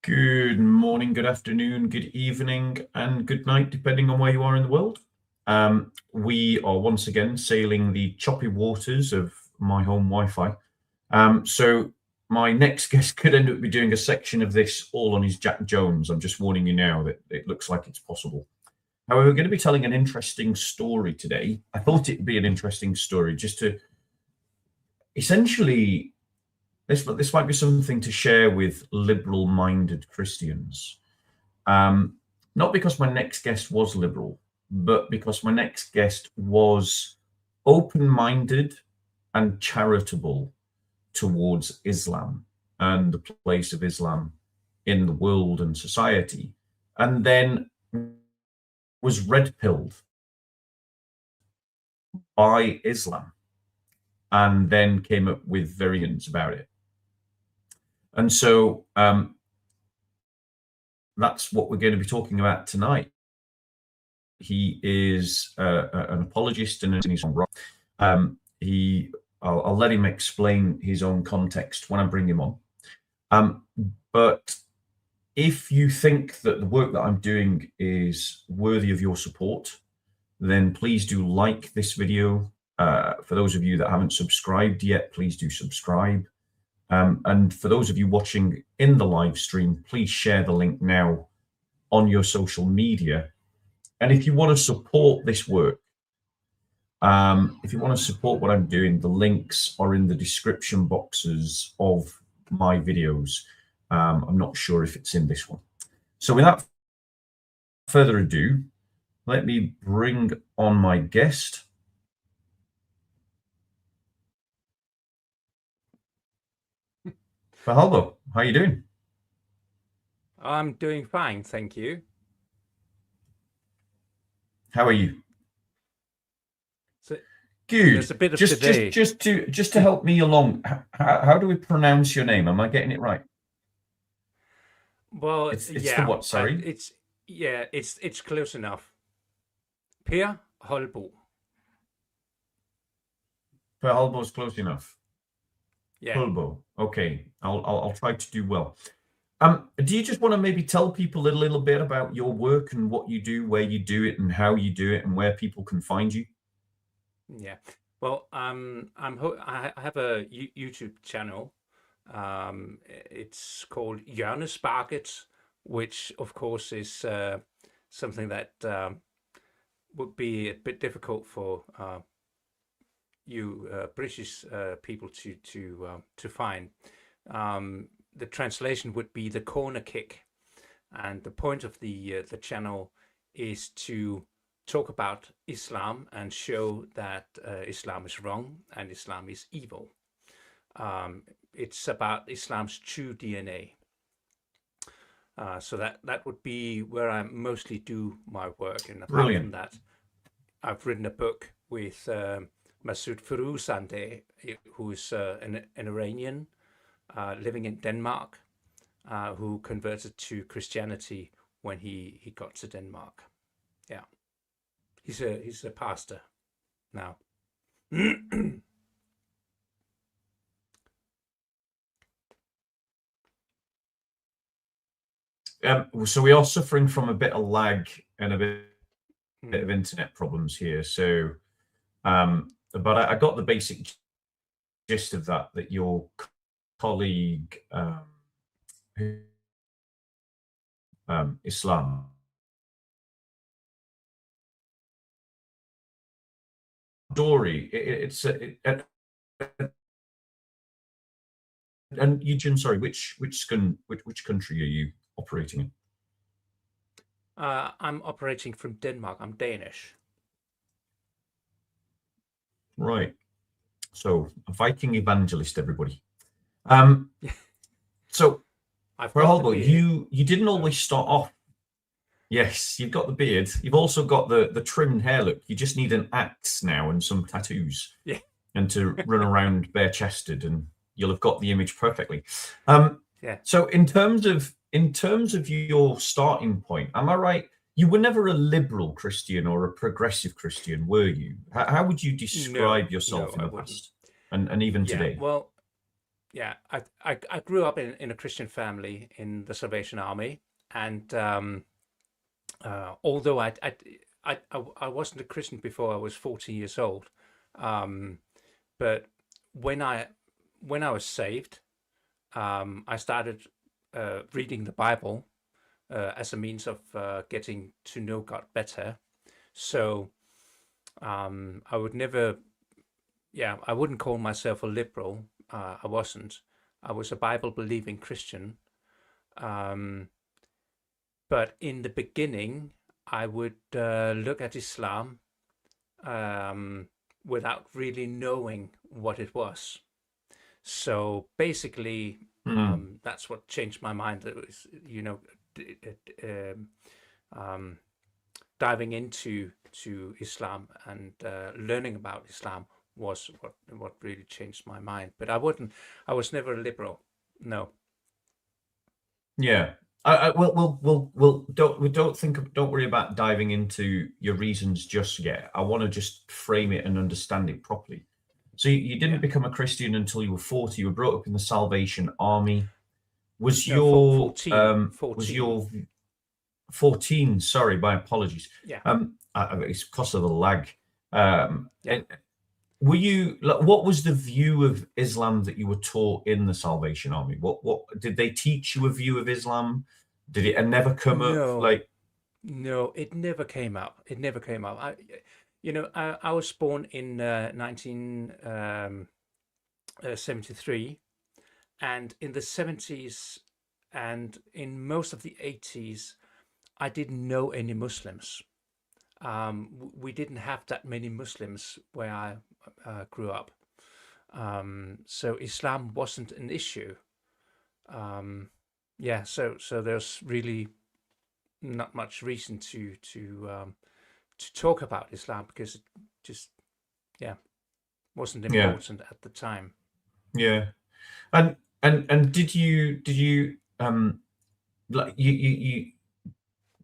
Good morning, good afternoon, good evening, and good night, depending on where you are in the world. We are once again sailing the choppy waters of my home Wi-Fi. So my next guest could end up be doing a section of this all on his Jack Jones. I'm just warning you now that it looks like it's possible. However, we're going to be telling an interesting story today. I thought it'd be an interesting story just to essentially... This might be something to share with liberal-minded Christians. Not because my next guest was liberal, but because my next guest was open-minded and charitable towards Islam and the place of Islam in the world and society, and then was red-pilled by Islam and then came up with variants about it. And so that's what we're going to be talking about tonight. He is an apologist and he's on rock. I'll let him explain his own context when I bring him on. But if you think that the work that I'm doing is worthy of your support, then please do like this video. For those of you that haven't subscribed yet, please do subscribe. And for those of you watching in the live stream, please share the link now on your social media. And if you want to support this work, if you want to support what I'm doing, the links are in the description boxes of my videos. I'm not sure if it's in this one. So without further ado, let me bring on my guest. Well, hello, how are you doing? I'm doing fine, thank you. How are you? So, good. There's a bit of just to help me along. How do we pronounce your name? Am I getting it right? Well, it's yeah, the what? Sorry. It's close enough. Per Holbo. Per Holbo is close enough. Yeah. Holbo. Okay, I'll try to do well. Do you just want to maybe tell people a little bit about your work and what you do, where you do it, and how you do it, and where people can find you? Yeah. Well, I have a YouTube channel. It's called Hjørnesparket, which of course is something that would be a bit difficult for you British people to find. The translation would be the corner kick, and the point of the channel is to talk about Islam and show that Islam is wrong and Islam is evil. It's about Islam's true DNA. So that would be where I mostly do my work. And apart from that, I've written a book with Masoud Firuzandeh, who is an Iranian living in Denmark, who converted to Christianity when he got to Denmark. Yeah, he's a pastor now. So we are suffering from a bit of lag and a bit of internet problems here. So but I got the basic gist of that. That your colleague, Islam story. And Eugene, sorry, which country are you operating in? I'm operating from Denmark. I'm Danish. Right. So a Viking evangelist, everybody. Um, so I've got the Holger, beard. you didn't So always start off. Yes, you've got the beard. You've also got the trimmed hair look. You just need an axe now and some tattoos, yeah, and to run around bare chested, and you'll have got the image perfectly. Um, yeah. so in terms of your starting point, am I right? You were never a liberal Christian or a progressive Christian, were you? How would you No, describe yourself no, in I the wouldn't. past and even Yeah, today? well, yeah. I grew up in a Christian family in the Salvation Army, and although I wasn't a Christian before I was 14 years old, um, but when I when I was saved, I started reading the Bible as a means of getting to know God better. So I would never, yeah, I wouldn't call myself a liberal. I wasn't. I was a Bible believing Christian. Um, but in the beginning, I would look at Islam um, without really knowing what it was. So basically, Hmm. that's what changed my mind. It was, d- um, um, diving into Islam and learning about Islam was what really changed my mind. But I was never a liberal. No. Yeah. Well, don't worry about diving into your reasons just yet. I want to just frame it and understand it properly. So you didn't Yeah. become a Christian until you were 40. You were brought up in the Salvation Army. No, 14. Was 14. your 14? Sorry, my apologies. Yeah. It's because of the lag. Um, Yeah. and were you? Like, what was the view of Islam that you were taught in the Salvation Army? What did they teach you a view of Islam? Did it never come up? No. Like, No, it never came up. It never came up. I was born in 1973, and in the 70s and in most of the 80s, I didn't know any Muslims. We didn't have that many Muslims where I grew up. So Islam wasn't an issue. Um, yeah, so there's really not much reason to talk about Islam because it just, yeah, wasn't yeah, important at the time. yeah. And did you like you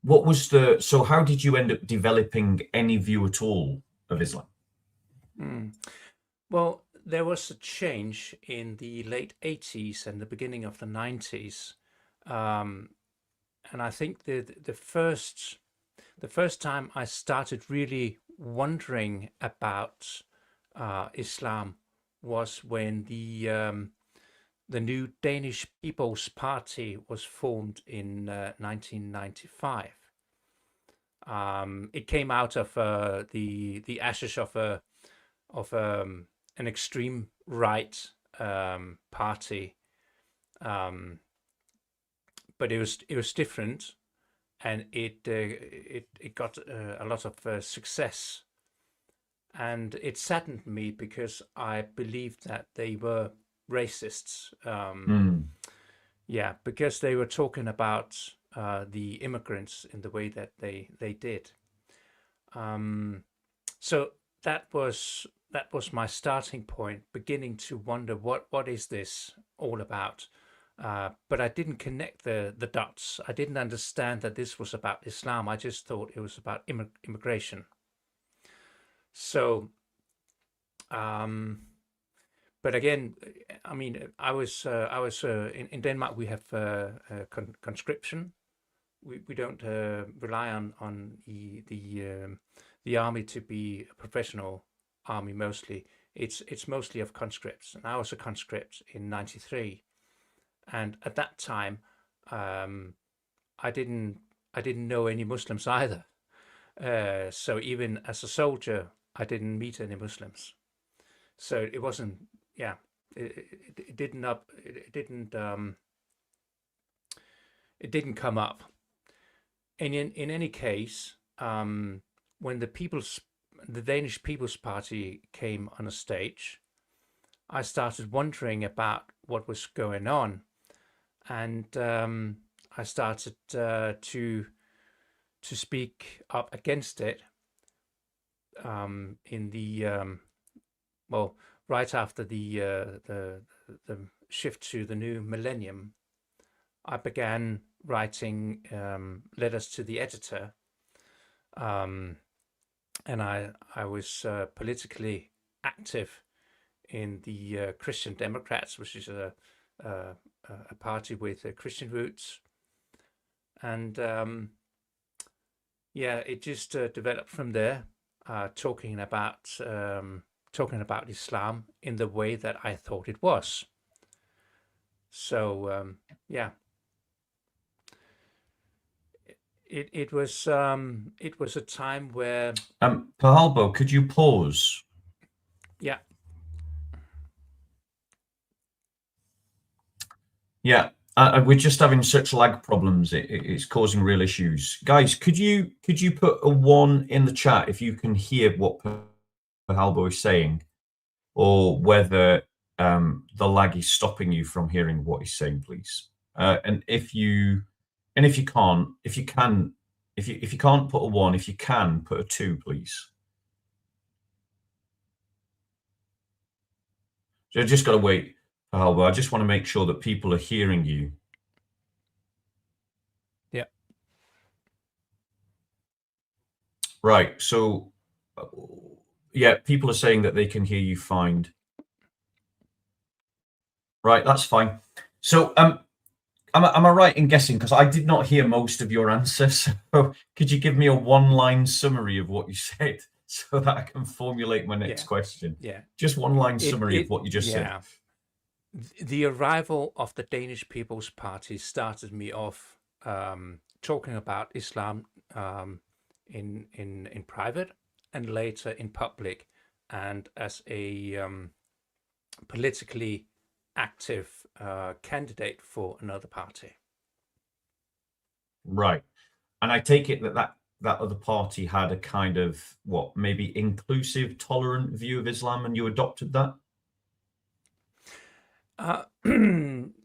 what was the so how did you end up developing any view at all of Islam? Mm. Well, there was a change in the late 80s and the beginning of the 90s. Um, and I think the first time I started really wondering about Islam was when the new Danish People's Party was formed in 1995. It came out of the ashes of a of an extreme right party, um, but it was different, and it got a lot of success, and it saddened me because I believed that they were racists. Hmm. Yeah, because they were talking about the immigrants in the way that they did. Um, so that was my starting point, beginning to wonder what is this all about. But I didn't connect the dots. I didn't understand that this was about Islam. I just thought it was about immigration. So, um, but again, I mean, I was in Denmark. We have conscription. We don't rely on the army to be a professional army mostly. It's mostly of conscripts, and I was a conscript in '93, and at that time, um, I didn't know any Muslims either. So even as a soldier, I didn't meet any Muslims. So it wasn't, yeah, it didn't it didn't come up. And in any case, when the Danish People's Party came on a stage, I started wondering about what was going on, and I started to speak up against it in the well, right after the shift to the new millennium. I began writing letters to the editor, um, and I was politically active in the Christian Democrats, which is a party with Christian roots, and yeah, it just developed from there, talking about Islam in the way that I thought it was. So yeah, it was a time where Pahalbo, could you pause? yeah. Yeah, we're just having such lag problems. It's causing real issues. Guys, could you put a 1 in the chat if you can hear what Pahalbo is saying, or whether the lag is stopping you from hearing what he's saying, please? And if you can't, if you can't put a 1, if you can put a 2, please. So I just got to wait, Pahalbo. I just want to make sure that people are hearing you. Yeah. Right. So, yeah, people are saying that they can hear you fine. Right, that's fine. So, am I right in guessing? Because I did not hear most of your answers. So, could you give me a one-line summary of what you said so that I can formulate my next question? Yeah. Just one-line summary of what you just said. The arrival of the Danish People's Party started me off talking about Islam in private and later in public, and as a politically active candidate for another party. Right. And I take it that other party had a kind of, what, maybe inclusive, tolerant view of Islam, and you adopted that?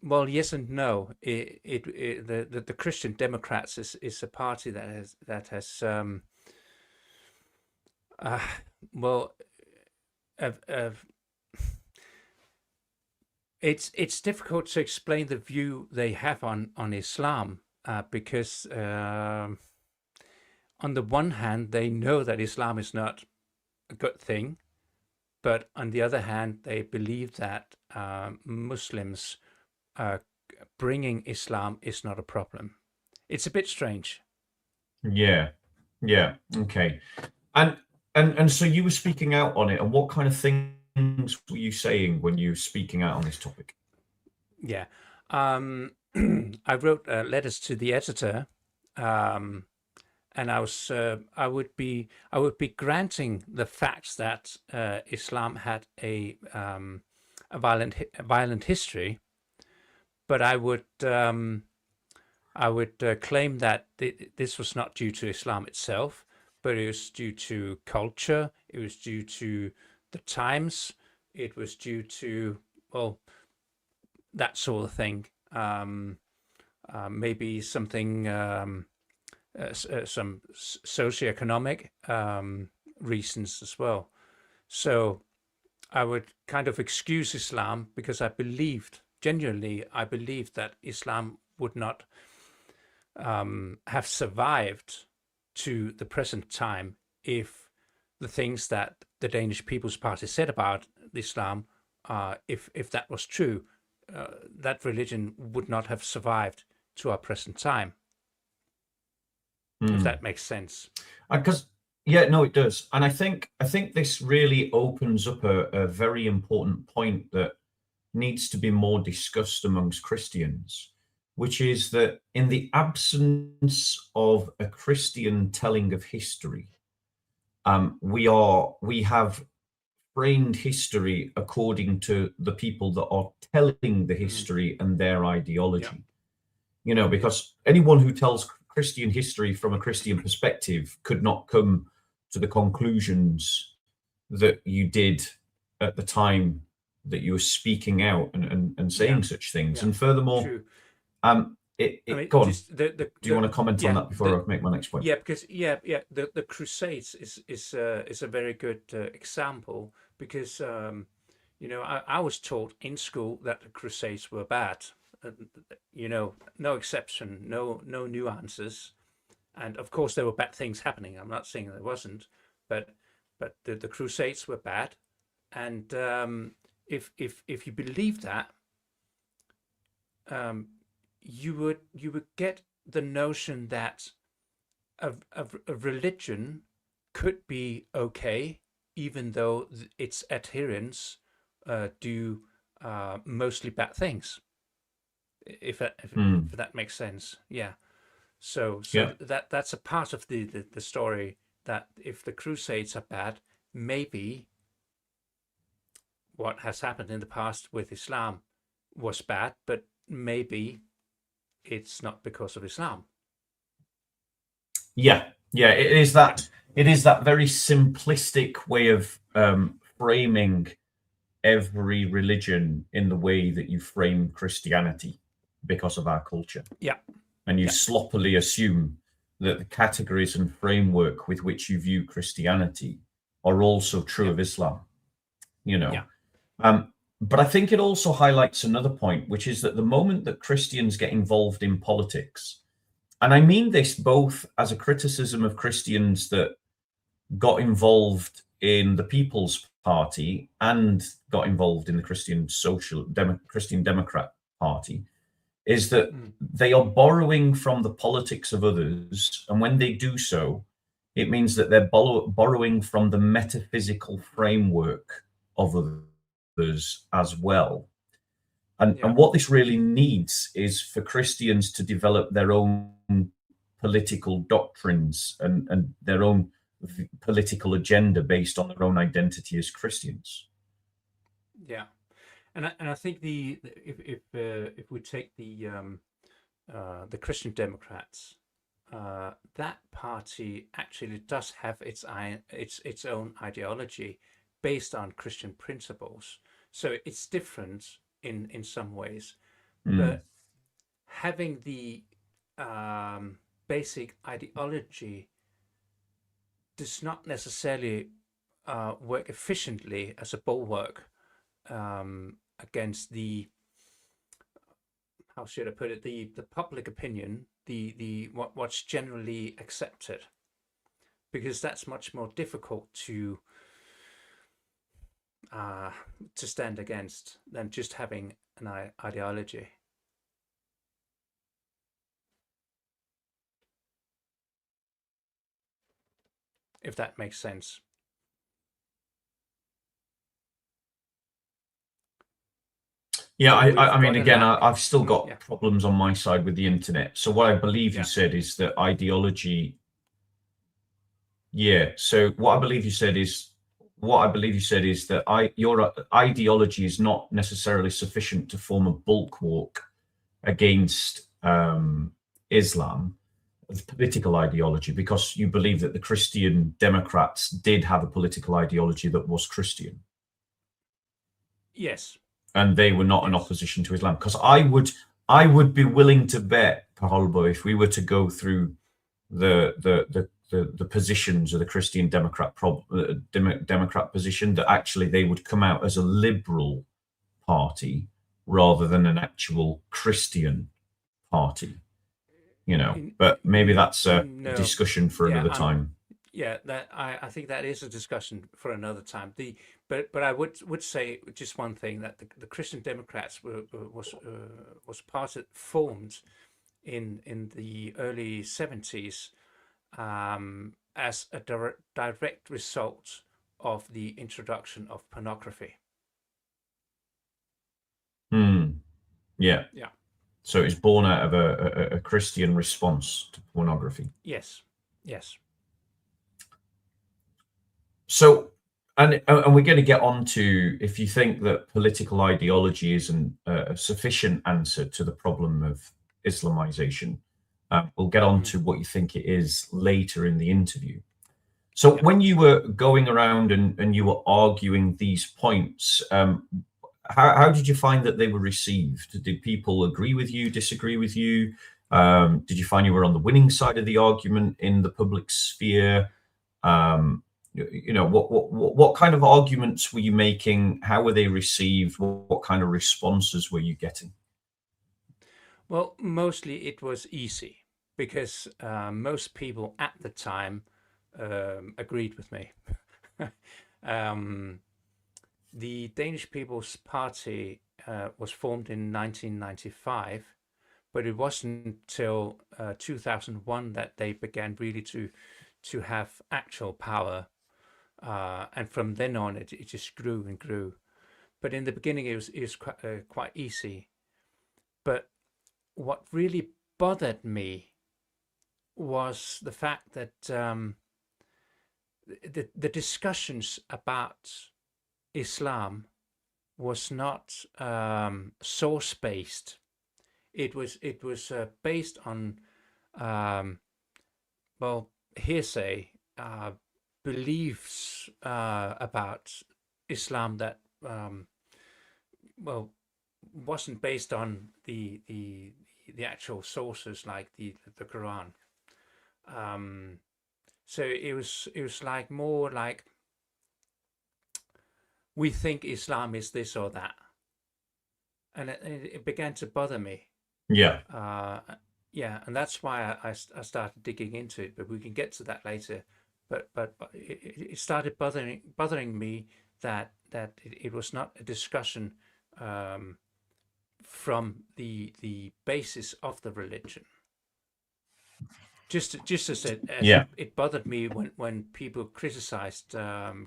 Well, yes and no. The Christian Democrats is a party that has well, it's difficult to explain the view they have on Islam because on the one hand they know that Islam is not a good thing, but on the other hand they believe that Muslims bringing Islam is not a problem. It's a bit strange. Yeah. Okay. And so you were speaking out on it, and what kind of things were you saying when you were speaking out on this topic? Yeah. I wrote letters to the editor, and I would be granting the facts that Islam had a violent history, but I would claim that this was not due to Islam itself, but it was due to culture. It was due to the times. It was due to, well, that sort of thing. Maybe something, some socioeconomic reasons as well. So I would kind of excuse Islam because genuinely I believed that Islam would not have survived to the present time if the things that the Danish People's Party said about Islam, if that was true, that religion would not have survived to our present time. If that makes sense. Because Yeah, no, it does. And I think this really opens up a very important point that needs to be more discussed amongst Christians, which is that in the absence of a Christian telling of history, we have framed history according to the people that are telling the Mm. history and their Yeah, ideology. yeah, Because anyone who tells Christian history from a Christian perspective could not come to the conclusions that you did at the time that you were speaking out and yeah, saying such things. yeah. And furthermore, True. I mean, go on. just Do you want to comment on yeah, that before I make my next point? yeah, because the Crusades is a very good example because I was taught in school that the Crusades were bad. Uh, no exception, no nuances, and of course there were bad things happening. I'm not saying there wasn't, but the Crusades were bad, and if you believe that, um, you would get the notion that a religion could be okay, even though its adherents do mostly bad things. If that if Hmm. that makes sense, yeah. So Yeah. that's a part of the story, that if the Crusades are bad, maybe what has happened in the past with Islam was bad, but maybe it's not because of Islam. Yeah. Yeah. Yeah, It is that very simplistic way of framing every religion in the way that you frame Christianity because of our culture. yeah, And you yeah, sloppily assume that the categories and framework with which you view Christianity are also true yeah, of Islam, you know. yeah, Um, but I think it also highlights another point, which is that the moment that Christians get involved in politics, and I mean this both as a criticism of Christians that got involved in the People's Party and got involved in the Christian Democrat Party, is that mm, they are borrowing from the politics of others, and when they do so, it means that they're borrowing from the metaphysical framework of others as well. yeah, And what this really needs is for Christians to develop their own political doctrines and their own political agenda based on their own identity as Christians. yeah. And I think if we take the Christian Democrats, that party actually does have its own ideology based on Christian principles. So it's different in some ways, Mm. but having the basic ideology does not necessarily work efficiently as a bulwark against the, how should I put it, the public opinion, the what's generally accepted, because that's much more difficult uh, to stand against than just having an ideology. If that makes sense. Yeah, I We've mean, got a again, lot. I've still got Yeah, problems on my side with the internet. So what I believe you yeah, said is that ideology. Yeah. So what I believe you said is that your ideology is not necessarily sufficient to form a bulwark against Islam, political ideology, because you believe that the Christian Democrats did have a political ideology that was Christian, yes, and they were not in yes, opposition to Islam. Because I would be willing to bet, Paholbo, if we were to go through the positions of the Christian Democrat position, that actually they would come out as a liberal party rather than an actual Christian party. But maybe that's a no, discussion for yeah, another time. yeah, that I think that is a discussion for another time. But I would say just one thing, that the Christian Democrats was formed in the early 70s, as a direct result of the introduction of pornography. Yeah. Yeah. So it's born out of a Christian response to pornography. Yes. Yes. So, and we're going to get on to, if you think that political ideology isn't a sufficient answer to the problem of Islamization, we'll get on to what you think it is later in the interview. So, Yeah. when you were going around and you were arguing these points, how did you find that they were received? Did people agree with you, disagree with you? Did you find you were on the winning side of the argument in the public sphere? What kind of arguments were you making? How were they received? What kind of responses were you getting? Well, mostly it was easy because most people at the time agreed with me. The Danish People's Party was formed in 1995, but it wasn't until 2001 that they began really to have actual power. And from then on, it just grew and grew. But in the beginning, it was quite easy. But what really bothered me was the fact that the discussions about Islam was not source based. It was based on well, hearsay, beliefs about Islam that well, wasn't based on the actual sources like the Quran. So it was like more like we think Islam is this or that, and it began to bother me. Yeah. Yeah, and that's why I started digging into it. But we can get to that later. But it started bothering me that it was not a discussion from the basis of the religion. Just as it bothered me when people criticized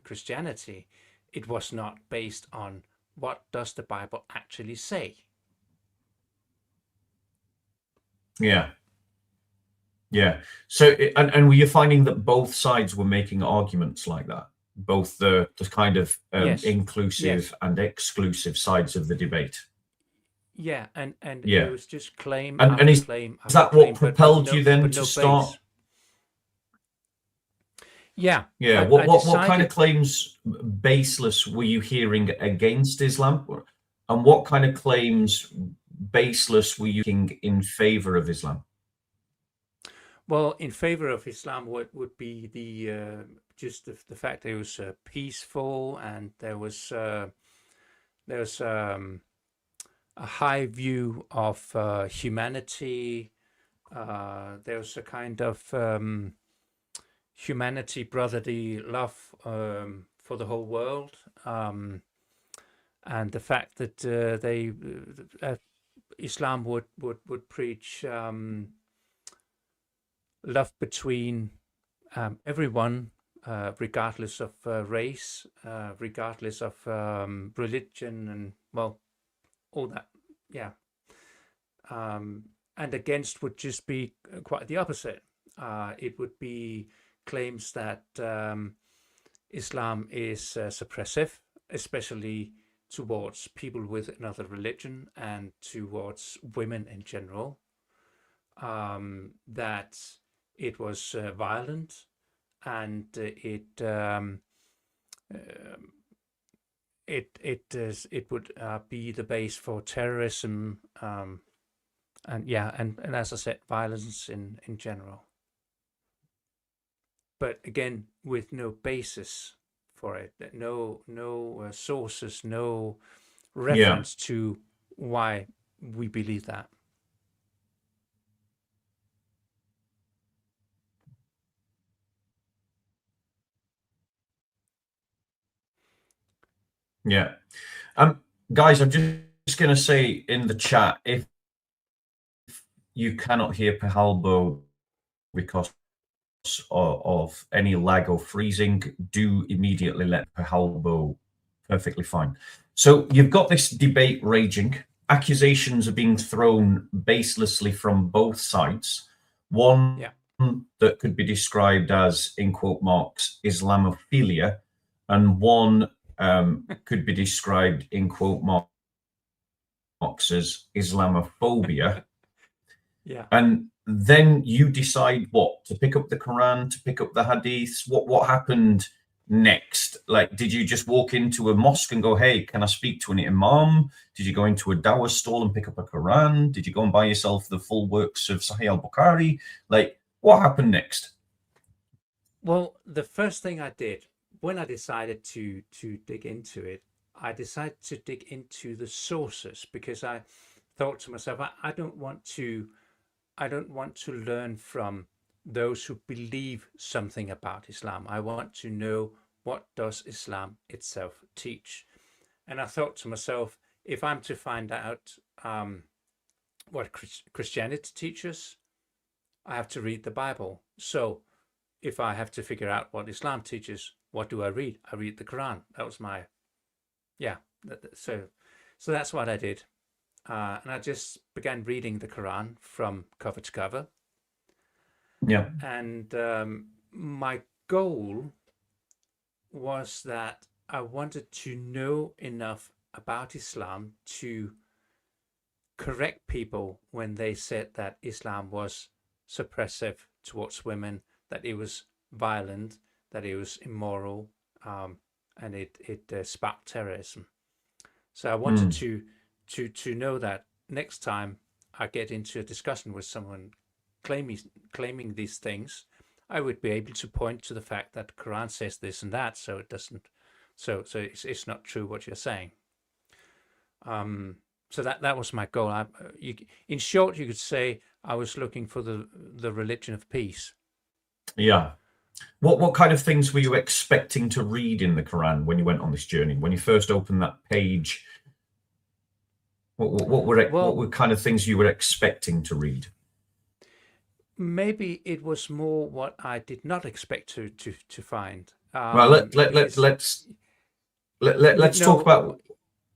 Christianity, it was not based on what does the Bible actually say. Yeah. Yeah. So, and were you finding that both sides were making arguments like that? Both the kind of Yes. inclusive Yes. and exclusive sides of the debate. Yeah, and Yeah. it was just claim And after is claim is after that claim, what propelled no, you then but to no start? base. Yeah. Yeah. I What kind of decided. claims baseless were you hearing against Islam? And what kind of claims baseless were you hearing in favor of Islam? Well, in favor of Islam, what would be the just the fact that it was peaceful and there was a high view of humanity. There was a kind of humanity, brotherly love for the whole world, and the fact that they Islam would preach love between everyone, regardless of race, regardless of religion, and well, all that. Yeah. And against would just be quite the opposite. It would be claims that Islam is suppressive, especially towards people with another religion and towards women in general. That it was violent, and it would be the base for terrorism, and yeah, and as I said, violence in general. But again, with no basis for it, no sources, no reference to why we believe that. Yeah. Guys, I'm just going to say in the chat, if you cannot hear Pehalbo because of any lag or freezing, do immediately let the halbo perfectly fine. So you've got this debate raging. Accusations are being thrown baselessly from both sides. One Yeah. that could be described as, in quote marks, Islamophilia, and one could be described, in quote marks, as Islamophobia. Yeah. And then you decide what to pick up the Quran, to pick up the Hadiths. What happened next? Like, did you just walk into a mosque and go, "Hey, can I speak to an imam?" Did you go into a dawah stall and pick up a Quran? Did you go and buy yourself the full works of Sahih al-Bukhari? Like, what happened next? Well, the first thing I did when I decided to dig into it, I decided to dig into the sources, because I thought to myself, I don't want to learn from those who believe something about Islam. I want to know, what does Islam itself teach? And I thought to myself, if I'm to find out what Christianity teaches, I have to read the Bible. So if I have to figure out what Islam teaches, what do I read? I read the Quran. That was my, yeah. So that's what I did. And I just began reading the Quran from cover to cover. Yeah. And my goal was that I wanted to know enough about Islam to correct people when they said that Islam was suppressive towards women, that it was violent, that it was immoral, and it sparked terrorism. So I wanted to know that next time I get into a discussion with someone claiming these things, I would be able to point to the fact that the Quran says this and that, so it doesn't, so it's not true what you're saying. So that was my goal. In short, you could say I was looking for the religion of peace. Yeah. What kind of things were you expecting to read in the Quran when you went on this journey? When you first opened that page, what were kind of things you were expecting to read? Maybe it was more what I did not expect to find. Well, let's talk about.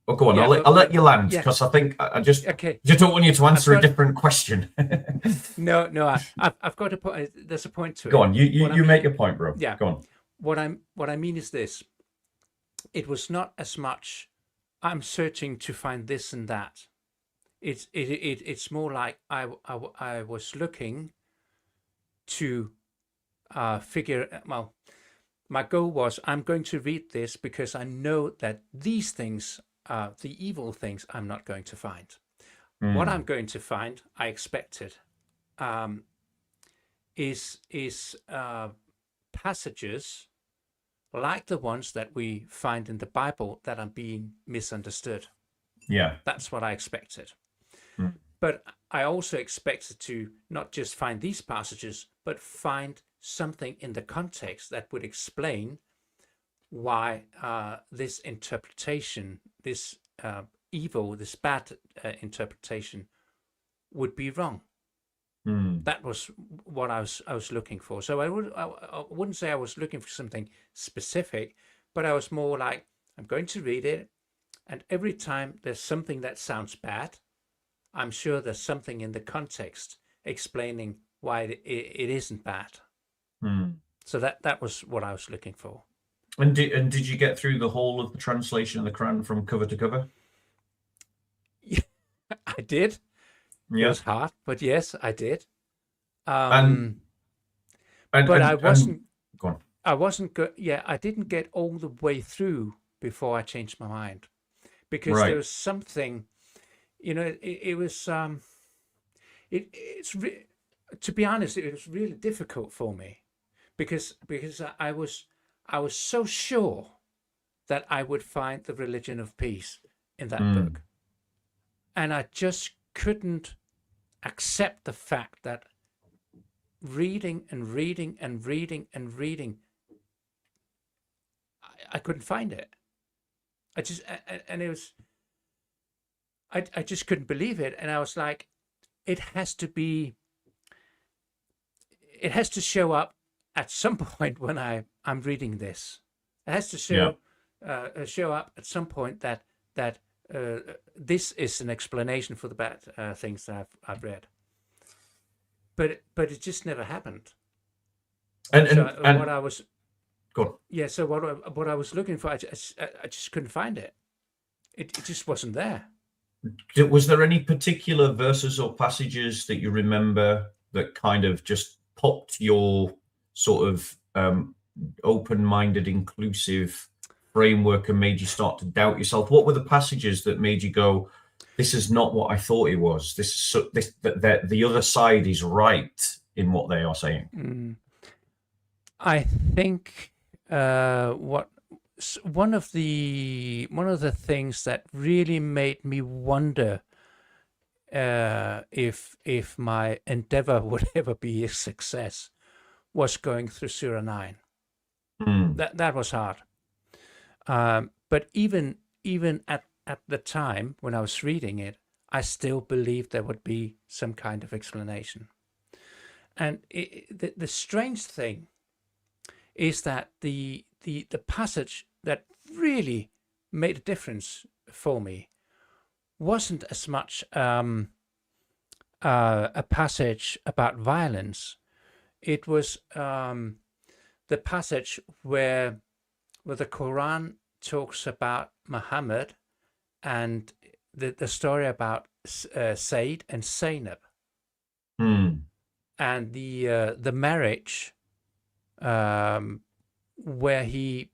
Oh, go on. Yeah, I'll let you land, yeah. because I think I just Okay. don't want you to answer a different question. No, I've got a point. There's a point to it. Go on. You make your point, bro. Yeah. Go on. What I mean is this. It was not as much I'm searching to find this and that. It's more like I was looking to figure. Well, my goal was, I'm going to read this because I know that these things, the evil things, I'm not going to find. What I'm going to find, I expected, is passages like the ones that we find in the Bible that are being misunderstood. Yeah. That's what I expected. But I also expected to not just find these passages, but find something in the context that would explain why this interpretation, this evil, this bad interpretation would be wrong. That was what I was looking for. So I wouldn't say I was looking for something specific, but I was more like, I'm going to read it, and every time there's something that sounds bad, I'm sure there's something in the context explaining why it isn't bad. So that was what I was looking for. And did you get through the whole of the translation of the Quran from cover to cover? Yeah, I did. Yeah. It was hard, but yes, I did. But I wasn't. Go on. I wasn't good. Yeah, I didn't get all the way through before I changed my mind, because there was something. It was. To be honest, it was really difficult for me, because I was so sure that I would find the religion of peace in that book, and I just couldn't accept the fact that reading and reading and reading and reading, I couldn't find it. And it was, I just couldn't believe it. And I was like, it has to show up at some point when I'm reading this, it has to Yeah. show up at some point that this is an explanation for the bad things that I've read. But it just never happened. And So and what and I was go on. yeah, so what I was looking for, I just couldn't find it. It just wasn't there. Was there any particular verses or passages that you remember that kind of just popped your sort of open-minded, inclusive framework and made you start to doubt yourself? What were the passages that made you go, "This is not what I thought it was. This is that the other side is right in what they are saying"? I think one of the things that really made me wonder if my endeavor would ever be a success was going through Surah 9. That was hard. But even at the time when I was reading it, I still believed there would be some kind of explanation. And the strange thing is that the passage that really made a difference for me wasn't as much a passage about violence. It was the passage where the Quran talks about Muhammad and the story about Said and Zainab and the marriage where he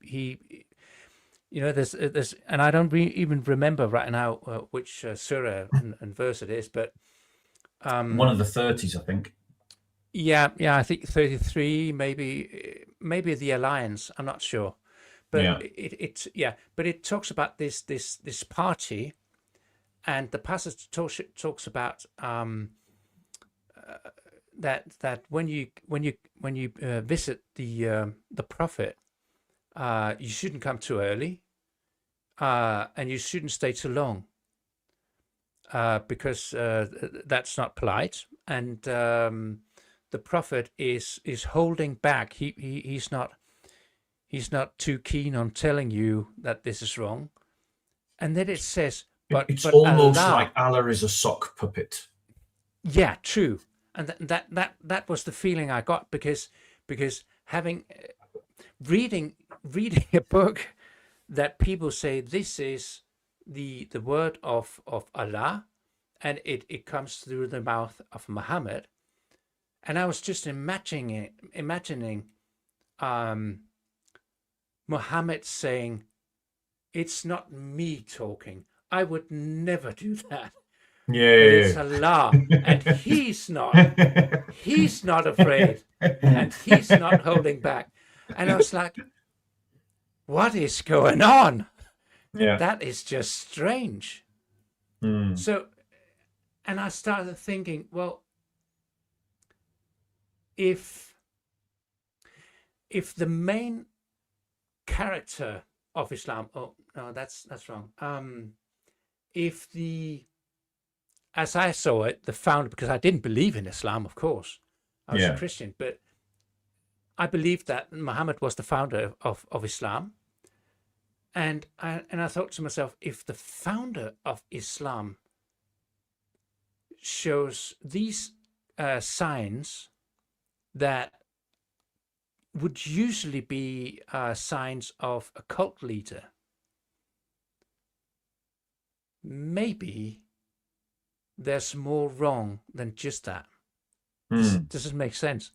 there's and I don't even remember right now which surah and verse it is, but One of the 30s, I think. yeah, I think 33, maybe the Alliance, I'm not sure, but Yeah. but it talks about this party, and the passage talks about that when you visit the prophet, you shouldn't come too early, and you shouldn't stay too long, because that's not polite, and the prophet is holding back. He's not too keen on telling you that this is wrong, and then it says, It's but almost Allah, like Allah is a sock puppet. yeah, true, and that was the feeling I got because having reading a book that people say this is the word of Allah, and it comes through the mouth of Muhammad, and I was just imagining Muhammad saying, "It's not me talking. I would never do that. Yeah. But it's Allah, and he's not afraid, and he's not holding back." And I was like, what is going on? Yeah. That is just strange. So, and I started thinking, well, if the main character of Islam, oh no, that's wrong. If as I saw it, the founder, because I didn't believe in Islam, of course, I was a Christian, but I believed that Muhammad was the founder of Islam. And I thought to myself, if the founder of Islam shows these signs that would usually be signs of a cult leader, maybe there's more wrong than just that. Does this make sense?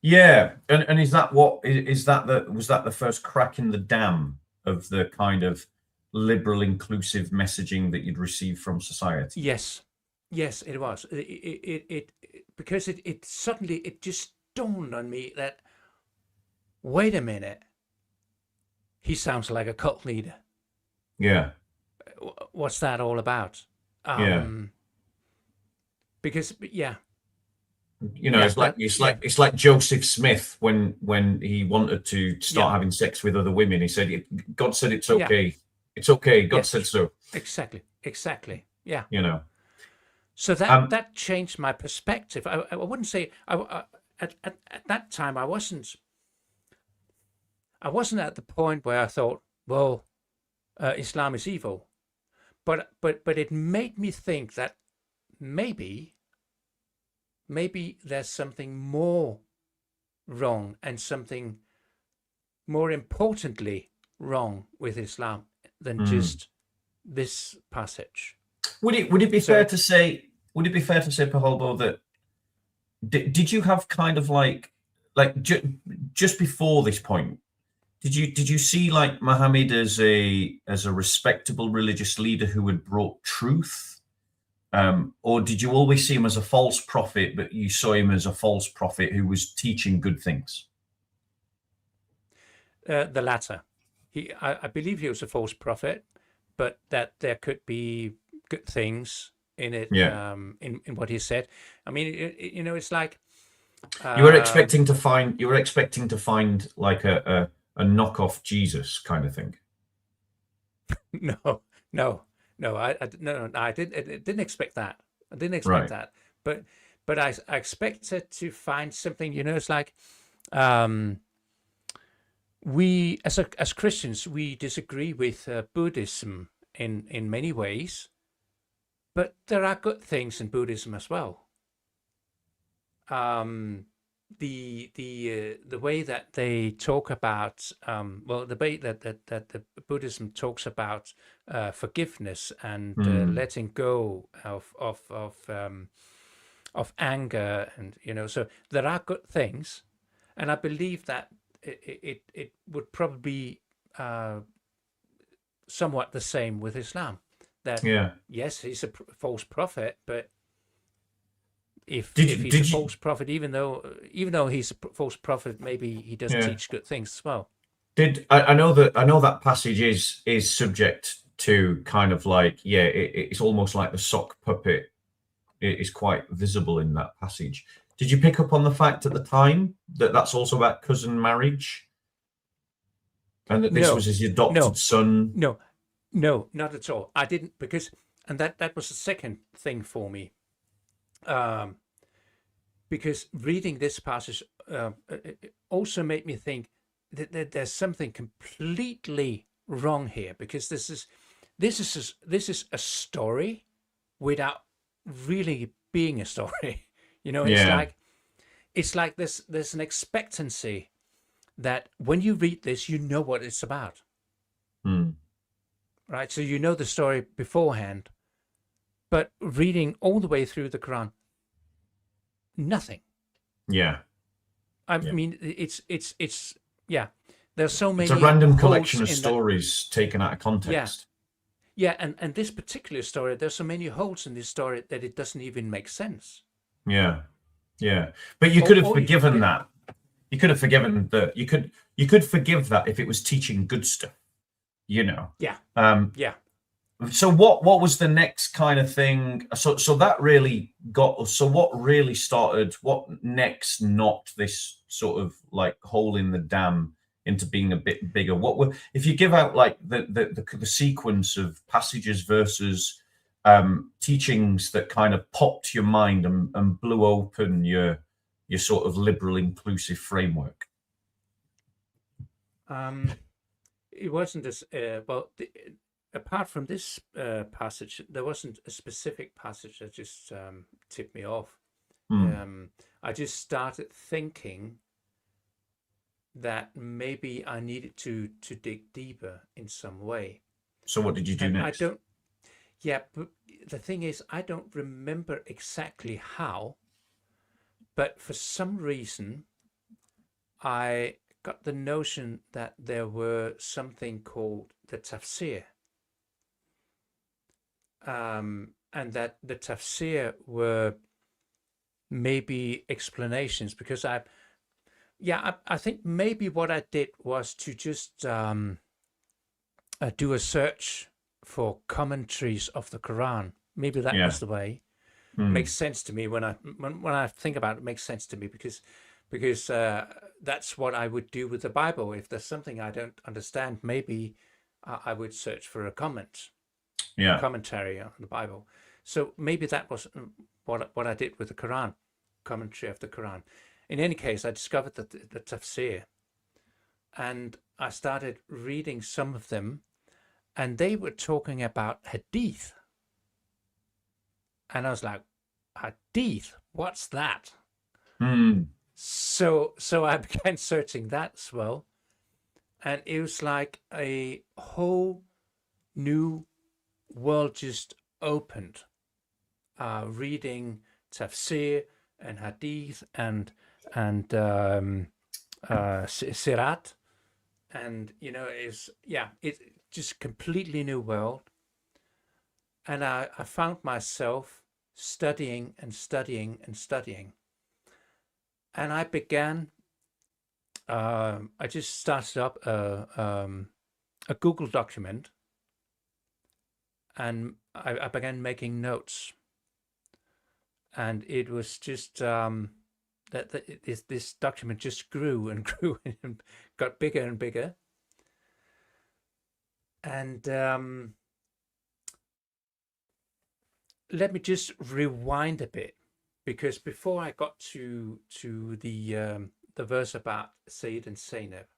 Yeah, and is that was that the first crack in the dam of the kind of liberal, inclusive messaging that you'd received from society? Yes, it was. It because it suddenly it just dawned on me that, wait a minute, he sounds like a cult leader. Yeah. What's that all about? Because it's like Joseph Smith when he wanted to start having sex with other women. He said, "God said it's okay. Yeah. It's okay. God said so." Exactly. Yeah. So that changed my perspective. I wouldn't say at that time I wasn't I wasn't at the point where I thought, well, Islam is evil, but it made me think that maybe there's something more wrong and something more importantly wrong with Islam than just this passage. Would it be fair to say? Would it be fair to say, Paholbo, that did you have kind of like just before this point? Did you see like Muhammad as a respectable religious leader who had brought truth, or did you always see him as a false prophet, but you saw him as a false prophet who was teaching good things? The latter. I believe he was a false prophet, but that there could be good things in it. Yeah. In what he said. I mean, it's like You were expecting to find like a knockoff Jesus kind of thing. No. I didn't expect that. I didn't expect that. But I expected to find something. It's like we as Christians, we disagree with Buddhism in many ways, but there are good things in Buddhism as well. The way that they talk about the way that the Buddhism talks about forgiveness and letting go of anger, and so there are good things, and I believe that it would probably somewhat the same with Islam. That yes, he's a false prophet, but if he's a false prophet, even though he's a false prophet, maybe he does teach good things as well. I know that passage is subject to kind of like it's almost like the sock puppet. It is quite visible in that passage. Did you pick up on the fact at the time that that's also about cousin marriage, and that this was his adopted son? No, not at all. I didn't, because, and that was the second thing for me. Because reading this passage it also made me think that there's something completely wrong here, because this is a story without really being a story. It's like there's an expectancy that when you read this, you know what it's about. Right? So you know the story beforehand, but reading all the way through the Quran, nothing. I mean, it's there's so many. It's a random collection of stories taken out of context. And this particular story, there's so many holes in this story that it doesn't even make sense. But you could have forgiven that. You could have forgiven that. You could forgive that if it was teaching good stuff. So what was the next kind of thing? So that really got. So what really started? What next knocked this sort of like hole in the dam into being a bit bigger? What were, if you give out like the sequence of passages versus teachings that kind of popped your mind and blew open your sort of liberal inclusive framework? It wasn't as well. Apart from this passage, there wasn't a specific passage that just tipped me off. I just started thinking that maybe I needed to dig deeper in some way. So what did you do next? But the thing is, I don't remember exactly how, but for some reason, I got the notion that there were something called the tafsir. And that the tafsir were maybe explanations, because I think maybe what I did was to just do a search for commentaries of the Quran. Maybe that was the way. Makes sense to me when I think about it. It makes sense to me because that's what I would do with the Bible. If there's something I don't understand, maybe I would search for a commentary on the Bible. So maybe that was what I did with the Quran, commentary of the Quran. In any case, I discovered that the tafsir and I started reading some of them, and they were talking about hadith, and I was like, hadith, what's that? Hmm. So I began searching that as well, and it was like a whole new world just opened. Reading tafsir and hadith and sirat, and it's just completely new world. And I found myself studying and studying and studying, and I began. I just started up a Google document, and I began making notes, and it was just this document just grew and grew and got bigger and bigger. And let me just rewind a bit, because before I got to the verse about Sayyid and Zainab,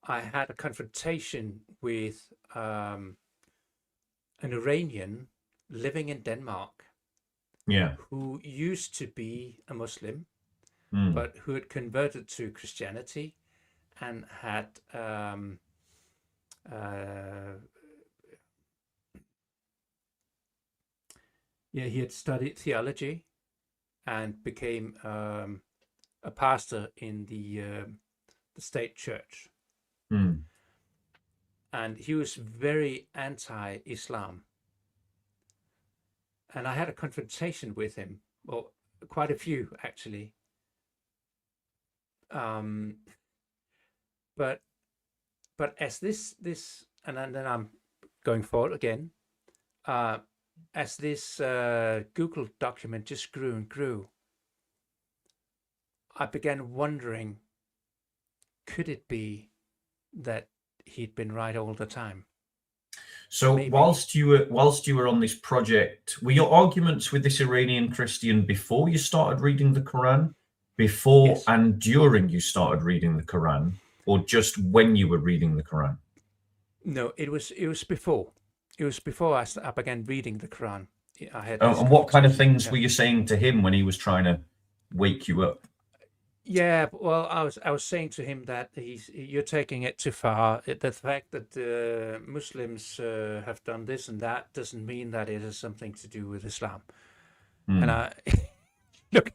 I had a confrontation with an Iranian living in Denmark, Yeah. who used to be a Muslim, Hmm. but who had converted to Christianity and had he had studied theology and became a pastor in the state church. Hmm. And he was very anti-Islam. And I had a confrontation with him, well, quite a few actually. But as this and then I'm going forward again. As this Google document just grew and grew, I began wondering, could it be that he'd been right all the time? So Maybe. whilst you were on this project, were your arguments with this Iranian Christian before you started reading the Quran, before Yes. and during you started reading the Quran, or just when you were reading the Quran? No, it was before. It was before I began reading the Quran. I had And what kind of things yeah. were you saying to him when he was trying to wake you up? Yeah, well, I was saying to him that you're taking it too far. The fact that Muslims have done this and that doesn't mean that it has something to do with Islam. And I look,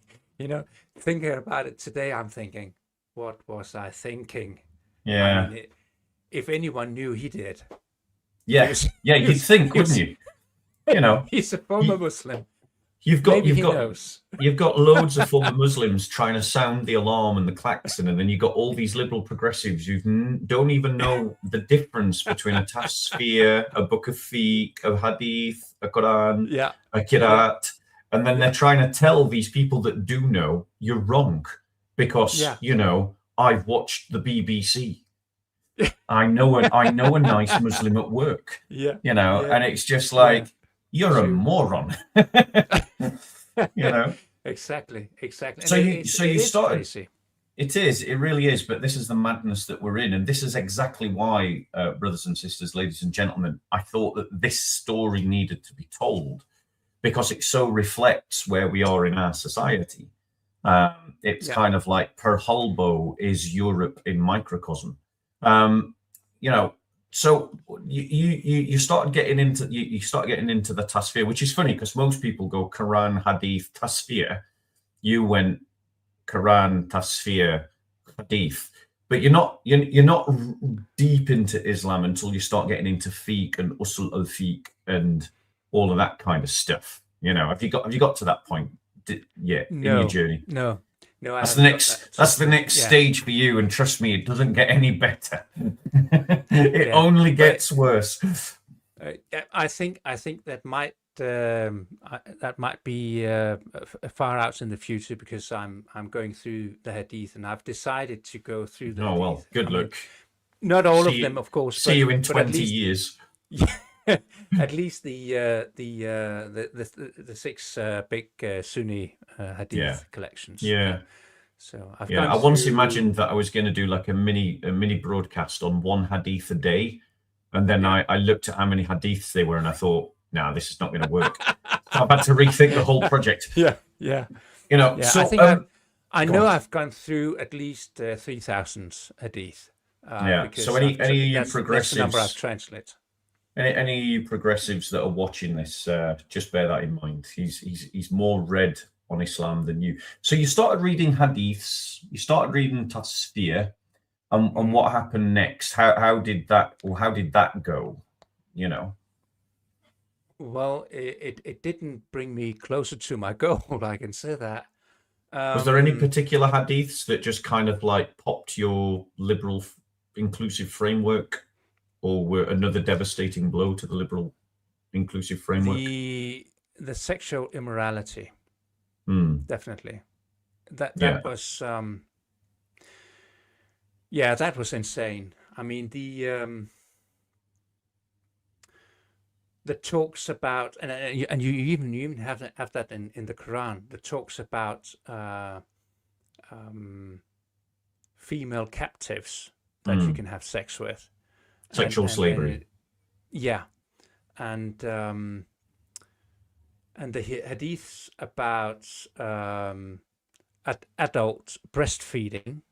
thinking about it today, I'm thinking, what was I thinking? Yeah. I mean, if anyone knew, he did. Yeah. Yeah, you'd think, wouldn't you? You know, he's a former Muslim. you've Maybe he knows. You've got loads of former Muslims trying to sound the alarm and the klaxon, and then you've got all these liberal progressives who don't even know the difference between a tafsir, a book of fiqh, a hadith, a Quran, Yeah. a kirat, and then they're trying to tell these people that do know you're wrong because I've watched the BBC. I know a nice Muslim at work. Yeah. And it's just like you're a moron. Exactly. So you started. Crazy. It really is, but this is the madness that we're in, and this is exactly why, brothers and sisters, ladies and gentlemen, I thought that this story needed to be told, because it so reflects where we are in our society. It's kind of like Pearl Harbor is Europe in microcosm. So you start getting into the tasfir, which is funny because most people go Quran, Hadith, tasfir. You went Quran, tasfir, Hadith, but you're not deep into Islam until you start getting into fiqh and usul al fiqh and all of that kind of stuff. Have you got to that point? In your journey? No. That's the next stage for you, and trust me, it doesn't get any better. It only gets worse. I think that might be far out in the future, because I'm going through the hadith, and I've decided to go through the hadith. Oh well, good luck. Not all of them, of course. See you in 20 years. At least the 6 big Sunni hadith collections. Yeah. So I've Yeah, gone I once through. imagined that I was going to do like a mini broadcast on one hadith a day, and then Yeah. I looked at how many hadiths they were, and I thought, no, this is not going to work. So I've had to rethink the whole project. Yeah, yeah, yeah. I So think I go know on. I've gone through at least 3,000 hadith, Yeah. So because any of you that's the number I've progressives, translated. any of you progressives that are watching this, just bear that in mind. He's more read on Islam than you. So you started reading hadiths, you started reading Tasfir, and Mhm. what happened next? How did that go? You know, Well, it didn't bring me closer to my goal. I can say that. was there any Um, particular hadiths that just kind of like popped your liberal inclusive framework, or were another devastating blow to the liberal inclusive framework? the the sexual immorality, Hmm. definitely. That Yeah. that was yeah, that was insane. I mean, the talks about, and you even have that in the Quran. The talks about um, female captives that you Hmm. can have sex with, and Sexual and and slavery. it, yeah, and the hadiths about adult breastfeeding,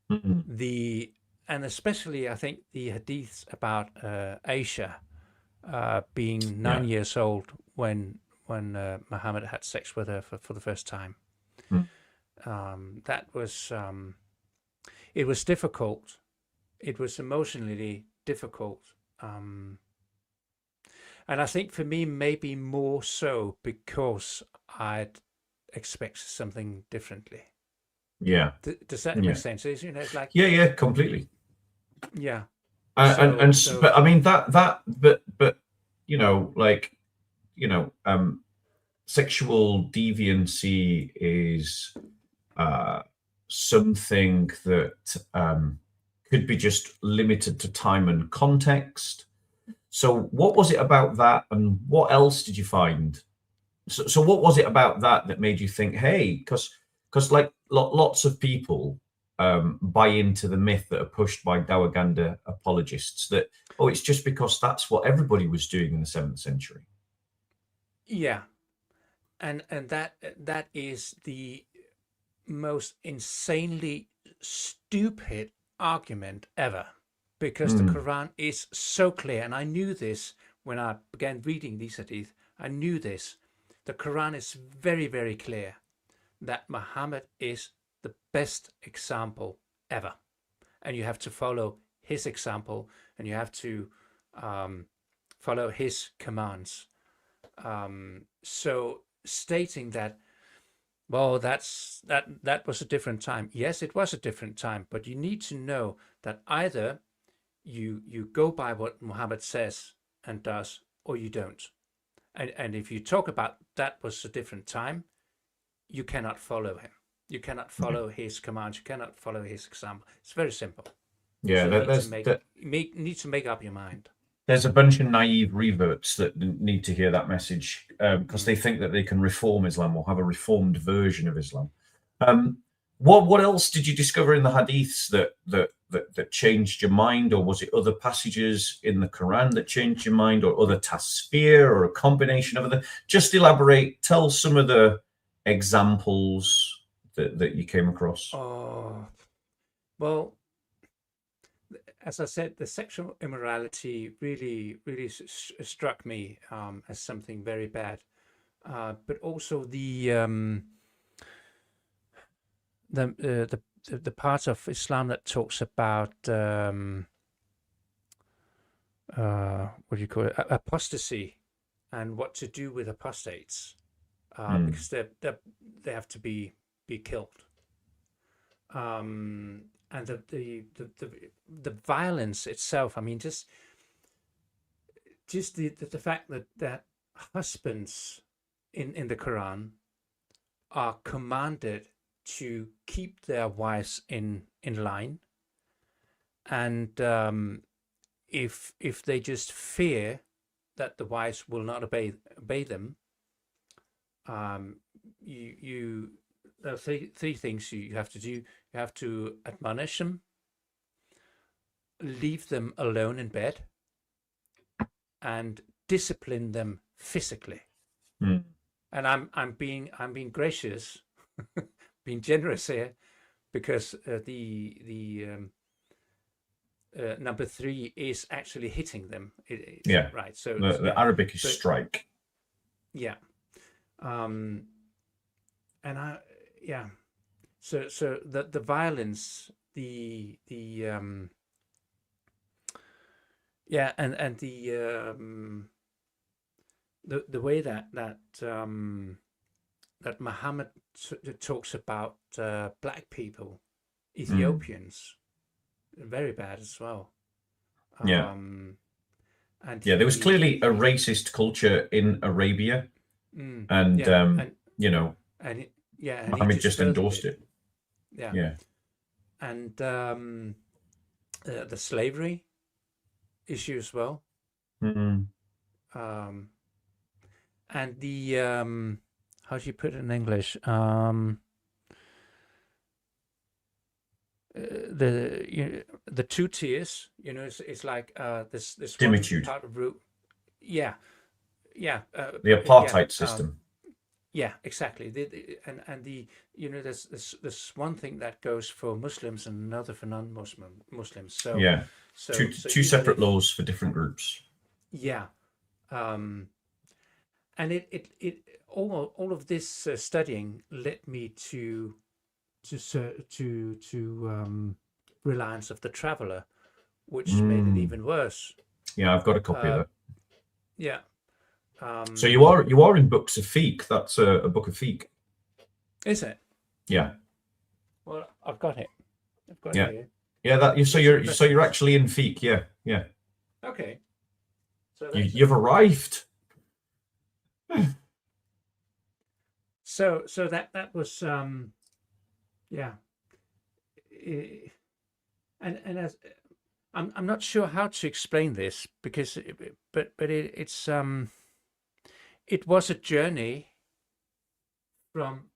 Hmm. the and especially I think the hadiths about Aisha being Yeah. 9 years old when Muhammad had sex with her for the first time. Hmm. That was it was difficult. It was emotionally difficult, um, and I think for me maybe more so because I'd expected something differently. Yeah. Does that make Yeah. sense? It's like, Yeah. Yeah. Completely. yeah. And So but I mean but like sexual deviancy is uh, something that could be just limited to time and context. So, what was it about that, and what else did you find? So what was it about that made you think, hey, because like lots of people buy into the myth that are pushed by Dawaganda apologists that it's just because that's what everybody was doing in the 7th century. yeah, and that is the most insanely stupid argument ever, because the Mm, Quran is so clear, and I knew this when I began reading these hadith. I knew this. The Quran is very, very clear that Muhammad is the best example ever, and you have to follow his example, and you have to um, follow his commands. So stating that, well, that was a different time. Yes, it was a different time, but you need to know that either you go by what Muhammad says and does, or you don't. And if you talk about that was a different time, you cannot follow him. You cannot yeah, follow his commands. You cannot follow his example. It's very simple. yeah. So you need to That need to make up your mind. there's a bunch of naive reverts that need to hear that message because Mm. they think that they can reform Islam or have a reformed version of Islam. Um, what else did you discover in the hadiths that changed your mind, or was it other passages in the Quran that changed your mind, or other tasfir, or a combination of other? Just elaborate. Tell some of the examples that you came across. Oh, well, as I said, the sexual immorality really struck me as something very bad. But also the part of Islam that talks about what do you call it, apostasy, and what to do with apostates, Mm, because they have to be killed. And the violence itself. I mean, just the fact that husbands in the Quran are commanded to keep their wives in line, and if they just fear that the wives will not obey them, um, you there are three things you have to do. You have to admonish them, leave them alone in bed, and discipline them physically. Mm. And I'm being gracious, being generous here, because the number three is actually hitting them. Yeah. Right. So The yeah. Arabic is So strike. yeah. And I yeah. So the violence, yeah, and the way that Muhammad talks about black people, Mm. Ethiopians, very bad as well. Yeah. And Yeah, there was clearly a racist culture in Arabia, and yeah, and you know, and yeah, and he Mohammed just just furthered endorsed it. it. Yeah, Yeah. and the slavery issue as well. Mm. Um, and the how do you put it in English? The two tiers. It's like this one Dimitude, part of root. Yeah, yeah, the yeah, apartheid system. yeah, exactly. And the there's one thing that goes for Muslims and another for non-Muslims. So Yeah. so so Two even separate if laws for different groups. yeah, um, and it all of this studying led me to Reliance of the Traveler, which made it Mm. even worse. Yeah, I've got a copy of Uh, that. yeah. So Um, you are in books of fiqh. That's a book of fiqh. is it? Yeah. Well, I've got it. I've got it Yeah. here. Yeah, so It's you're actually in fiqh. Yeah. Yeah. okay. So You've arrived. so that was yeah. And as I'm not sure how to explain this because it was a journey from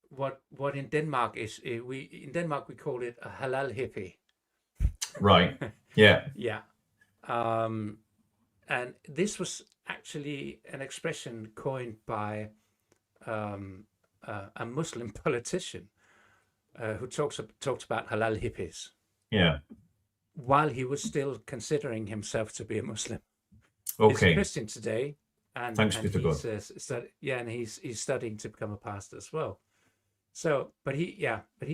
what in Denmark is in Denmark we call it a halal hippie. Right. Yeah. Yeah. And this was actually an expression coined by a Muslim politician who talked about halal hippies Yeah. while he was still considering himself to be a Muslim. He's a Okay. Christian today, Thanks and be to God. and he's studying to become a pastor as well. So, but he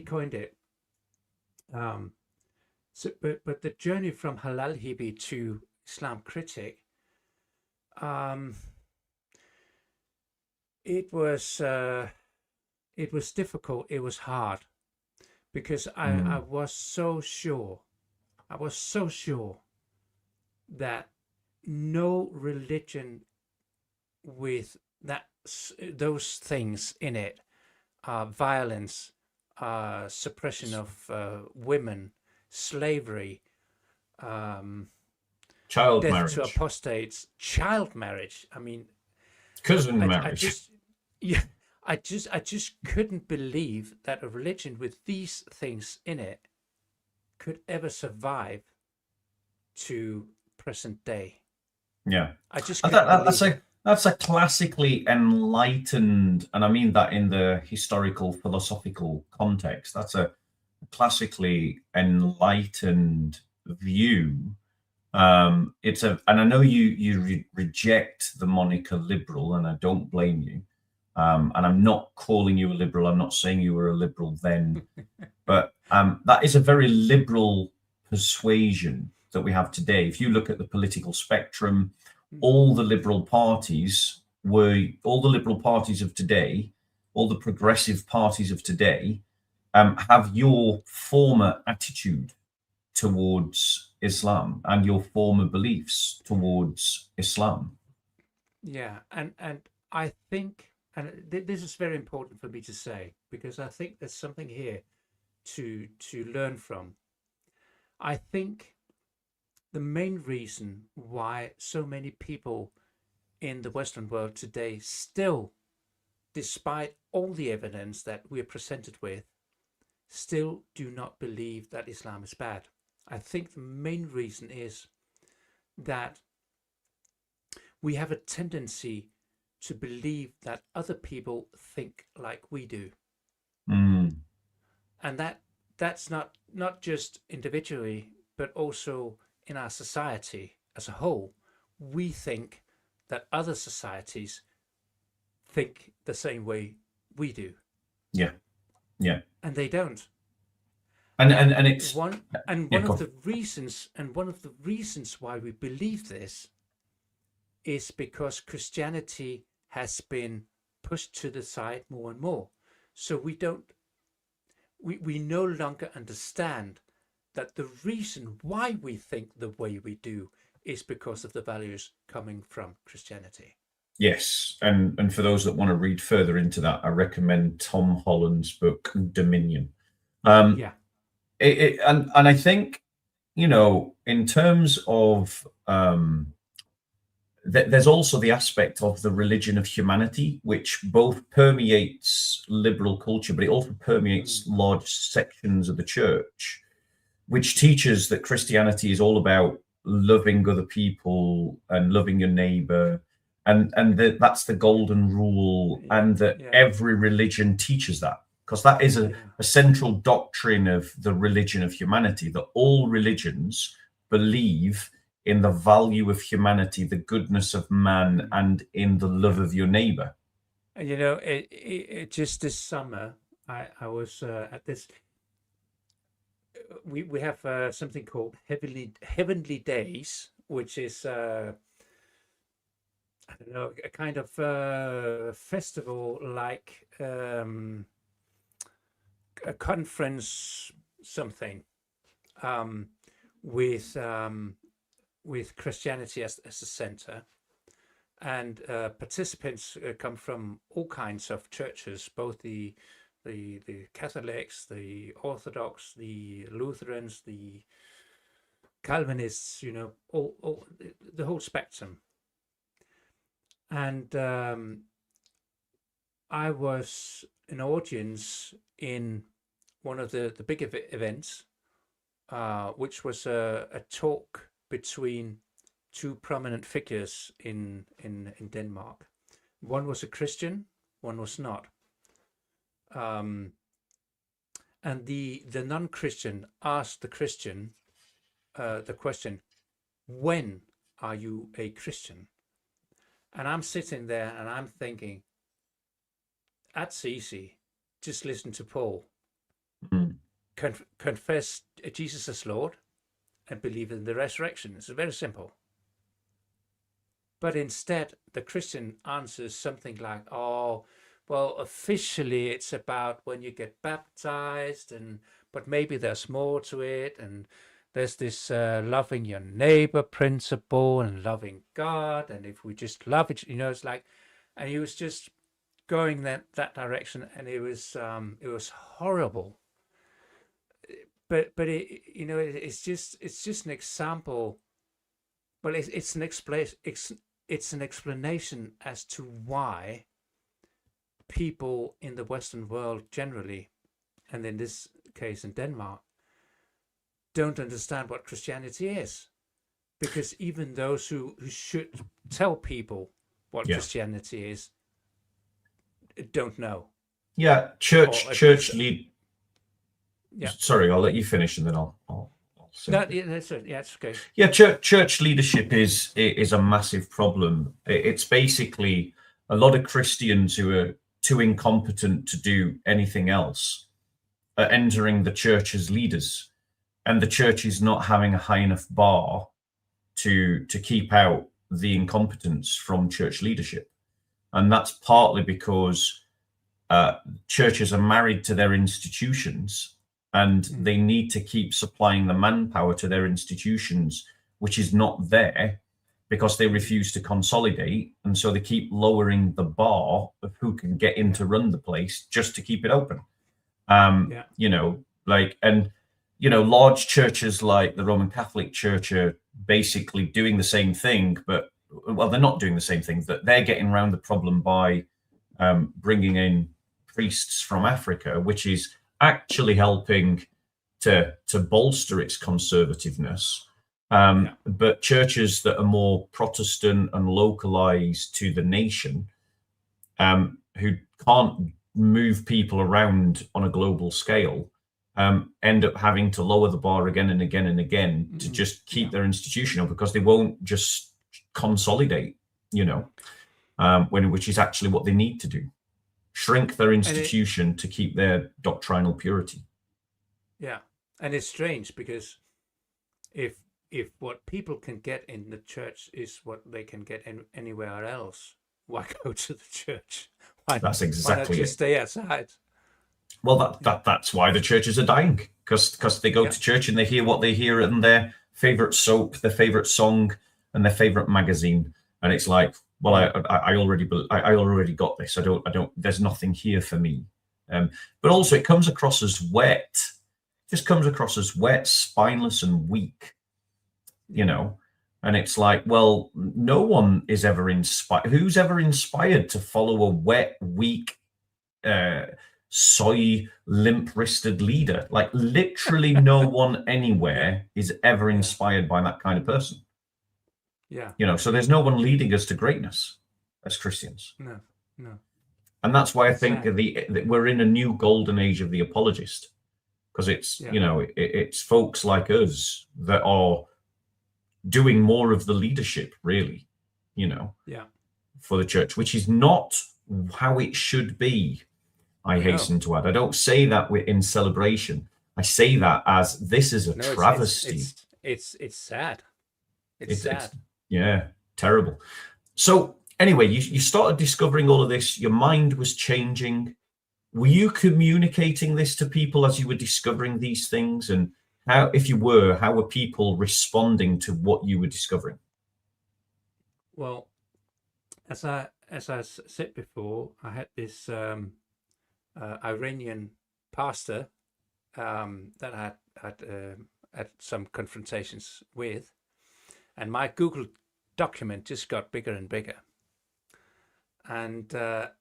coined it. But the journey from halal hippie to Islam critic, um, it was difficult. It was hard because I was so sure. I was so sure that no religion with those things in it, violence, suppression of women, slavery, Child death to marriage, apostates, child marriage. I mean, cousin I marriage. just yeah, I just couldn't believe that a religion with these things in it could ever survive to present day. Yeah. I just And couldn't believe it. that's a classically enlightened, and I mean that in the historical philosophical context. That's a classically enlightened view. And I know you reject the moniker liberal, and I don't blame you. And I'm not calling you a liberal. I'm not saying you were a liberal then, but that is a very liberal persuasion that we have today. If you look at the political spectrum, all the liberal parties of today, all the progressive parties of today, have your former attitude towards Islam and your former beliefs towards Islam. Yeah, and I think, and this is very important for me to say because I think there's something here to learn from. I think the main reason why so many people in the Western world today still despite all the evidence that we're presented with, still do not believe that Islam is bad. I think the main reason is that we have a tendency to believe that other people think like we do. And that's not just individually, but also in our society as a whole. We think that other societies think the same way we do. Yeah. And they don't. And it's one of the reasons why we believe this is because Christianity has been pushed to the side more and more. So we no longer understand that the reason why we think the way we do is because of the values coming from Christianity. Yes, and for those that want to read further into that, I recommend Tom Holland's book Dominion. Yeah. And I think, in terms of there's also the aspect of the religion of humanity, which both permeates liberal culture, but it also permeates large sections of the church, which teaches that Christianity is all about loving other people and loving your neighbor, and that's the golden rule, and that every religion teaches that, because that is a central doctrine of the religion of humanity, that all religions believe in the value of humanity, the goodness of man, and in the love of your neighbor. It just this summer, I was at this. We have something called Heavenly Days, which is I don't know, a kind of festival, like a conference something, with Christianity as a center, and participants come from all kinds of churches, both the Catholics, the Orthodox, the Lutherans, the Calvinists, all the whole spectrum. And I was an audience in one of the big events, which was a talk between two prominent figures in Denmark. One was a Christian, one was not. And the non-Christian asked the Christian the question, when are you a Christian? And I'm sitting there and I'm thinking, that's easy. Just listen to Paul. Confess Jesus as Lord and believe in the resurrection. It's very simple. But instead, the Christian answers something like, oh, well, officially it's about when you get baptized, but maybe there's more to it, and there's this loving your neighbor principle and loving God, and if we just love it, it's like, and he was just going that direction, and it was horrible. But it, it's just an example. Well, it's an explanation as to why people in the Western world generally, and in this case in Denmark, don't understand what Christianity is, because even those who should tell people what Christianity is don't know. Yeah, church lead. Yeah. Sorry, I'll let you finish, and then I'll say. No, that's it. Yeah, it's okay. Yeah, church leadership is a massive problem. It's basically a lot of Christians who are too incompetent to do anything else are entering the church as leaders, and the church is not having a high enough bar to keep out the incompetence from church leadership. And that's partly because churches are married to their institutions, and they need to keep supplying the manpower to their institutions, which is not there because they refuse to consolidate. And so they keep lowering the bar of who can get in to run the place just to keep it open. Large churches like the Roman Catholic Church are basically doing the same thing, but, well, they're not doing the same thing. That they're getting around the problem by bringing in priests from Africa, which is actually helping to bolster its conservativeness. Yeah. But churches that are more Protestant and localized to the nation, who can't move people around on a global scale, end up having to lower the bar again and again and again to just keep Yeah. their institution up, because they won't just consolidate, which is actually what they need to do. Shrink their And institution to keep their doctrinal purity. yeah, and it's strange because if what people can get in the church is what they can get anywhere else, why go to the church? That's Why not exactly just it. stay outside? Well, Yeah. that's why the churches are dying, because they go Yeah. to church and they hear what they hear in their favorite soap, their favorite song, and their favorite magazine, and it's like, well, I already got this. I don't. There's nothing here for me. But also, it comes across as wet. Just comes across as wet, spineless, and weak. And it's like, well, no one is ever inspired. Who's ever inspired to follow a wet, weak, soy, limp-wristed leader? Like, literally no one anywhere is ever Yeah. inspired by that kind of person. Yeah. So there's no one leading us to greatness as Christians. No. No. And that's why I It's think sad. that we're in a new golden age of the apologist, because it's Yeah. it's folks like us that are doing more of the leadership, really, Yeah. for the church, which is not how it should be. I No. hasten to add. I don't say that in celebration. I say that as this is a No. travesty. It's sad. It's It's sad. yeah, terrible. So anyway, you started discovering all of this. Your mind was changing. Were you communicating this to people as you were discovering these things? And how, if you were, how were people responding to what you were discovering? Well, as I said before, I had this Iranian pastor that I had some confrontations with, and my Google document just got bigger and bigger. And at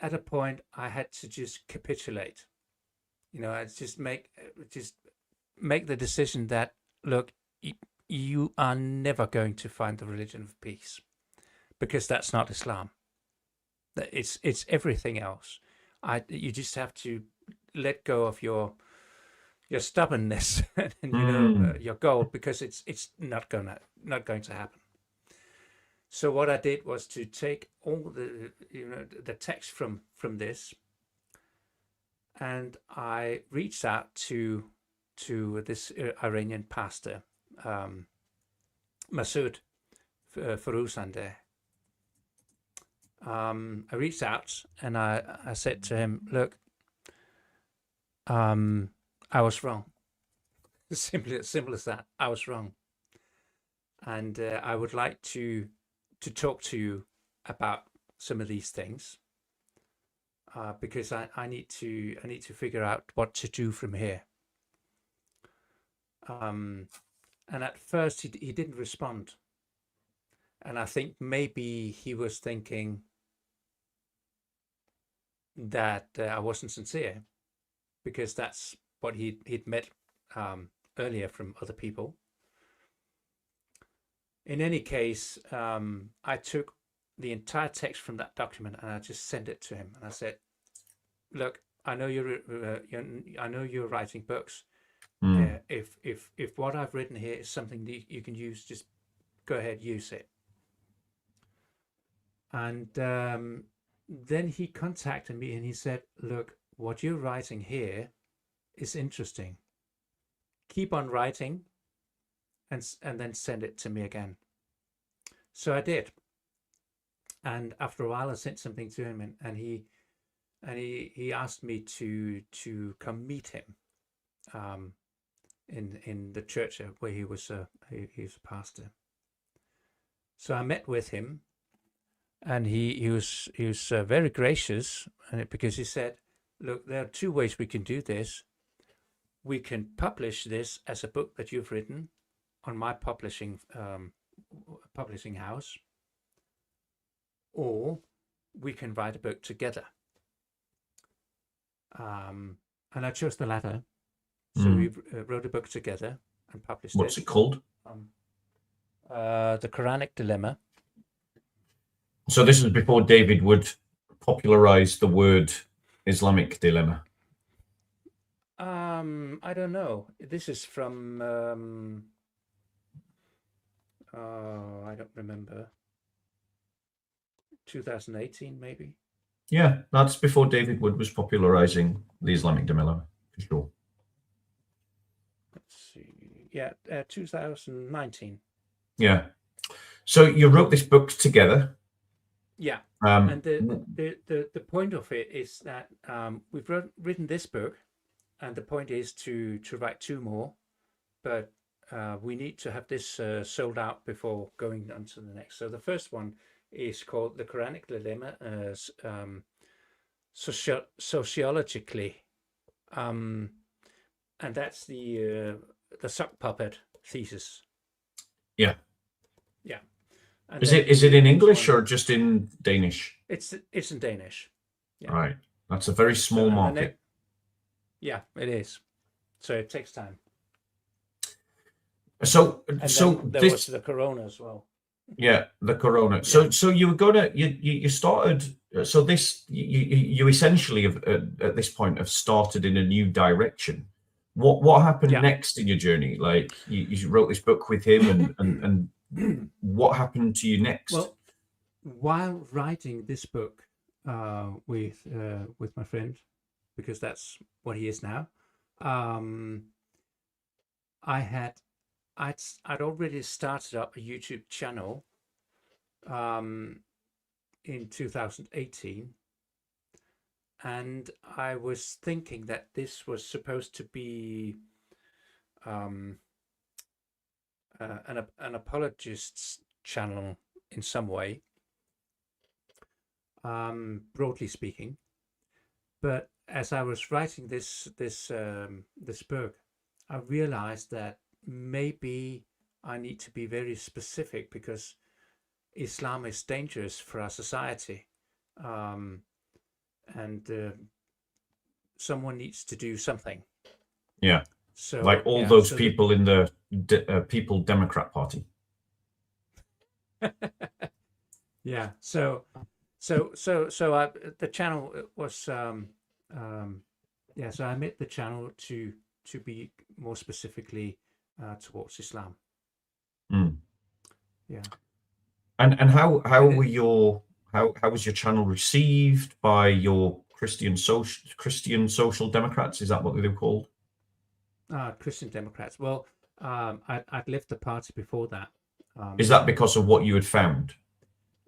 a point, I had to just capitulate. I just make the decision that, look, you are never going to find the religion of peace, because that's not Islam. It's everything else. You just have to let go of your stubbornness and your goal, because it's not going to happen. So what I did was to take all the text from this, and I reached out to this Iranian pastor, Masood Firuzandeh. I reached out and I said to him, look, I was wrong. Simple as that. I was wrong, and I would like to talk to you about some of these things, because I need to figure out what to do from here. And at first he didn't respond, and I think maybe he was thinking that I wasn't sincere, because that's what he'd met earlier from other people. In any case, I took the entire text from that document and I just sent it to him, and I said, look, I know you're writing books. If what I've written here is something that you can use, just go ahead, use it. And then he contacted me and he said, look, what you're writing here is interesting. Keep on writing, and then send it to me again. So I did. And after a while I sent something to him, and he asked me to come meet him in the church where he was a pastor. So I met with him, and he was very gracious, because he said, look, there are two ways we can do this. We can publish this as a book that you've written on my publishing house, or we can write a book together. And I chose the latter. So we wrote a book together and published What's it called? The Quranic Dilemma. So this is before David Wood popularized the word Islamic dilemma. I don't know. This is from I don't remember. 2018, maybe. Yeah, that's before David Wood was popularizing the Islamic dilemma, for sure. Let's see. Yeah, 2019. Yeah. So you wrote this book together. Yeah. And the point of it is that we've written this book, and the point is to write 2 more, but we need to have this sold out before going on to the next. So the first one is called The Quranic Dilemma Sociologically. And that's the sock puppet thesis. Yeah. Yeah. And is it in English or just in Danish? It's in Danish. Yeah. Right. That's a very small market. Yeah, it is. So it takes time. So there was the Corona as well. Yeah, the Corona. Yeah. So you were gonna you started. So this you essentially have, at this point have started in a new direction. What happened next in your journey? Like you wrote this book with him, and what happened to you next? Well, while writing this book with my friend, because that's what he is now, I'd already started up a YouTube channel in 2018, and I was thinking that this was supposed to be an apologist's channel in some way, broadly speaking. But as I was writing this book, I realized that maybe I need to be very specific, because Islam is dangerous for our society, and someone needs to do something. Yeah. So like all those people in the People Democrat Party. Yeah. So the channel was So I made the channel to be more specifically towards Islam. Yeah. And how was your channel received by your Christian social democrats? Is that what they were called? Christian Democrats. Well, I'd left the party before that. Is that because of what you had found?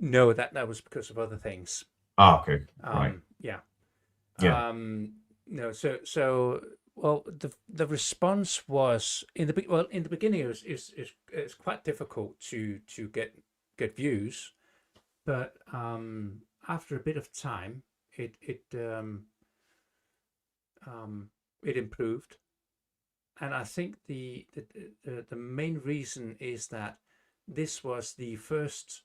No, that was because of other things. Okay. Right. Yeah. Yeah. No. So well, the response was in the beginning it's quite difficult to get views, but after a bit of time, it improved, and I think the main reason is that this was the first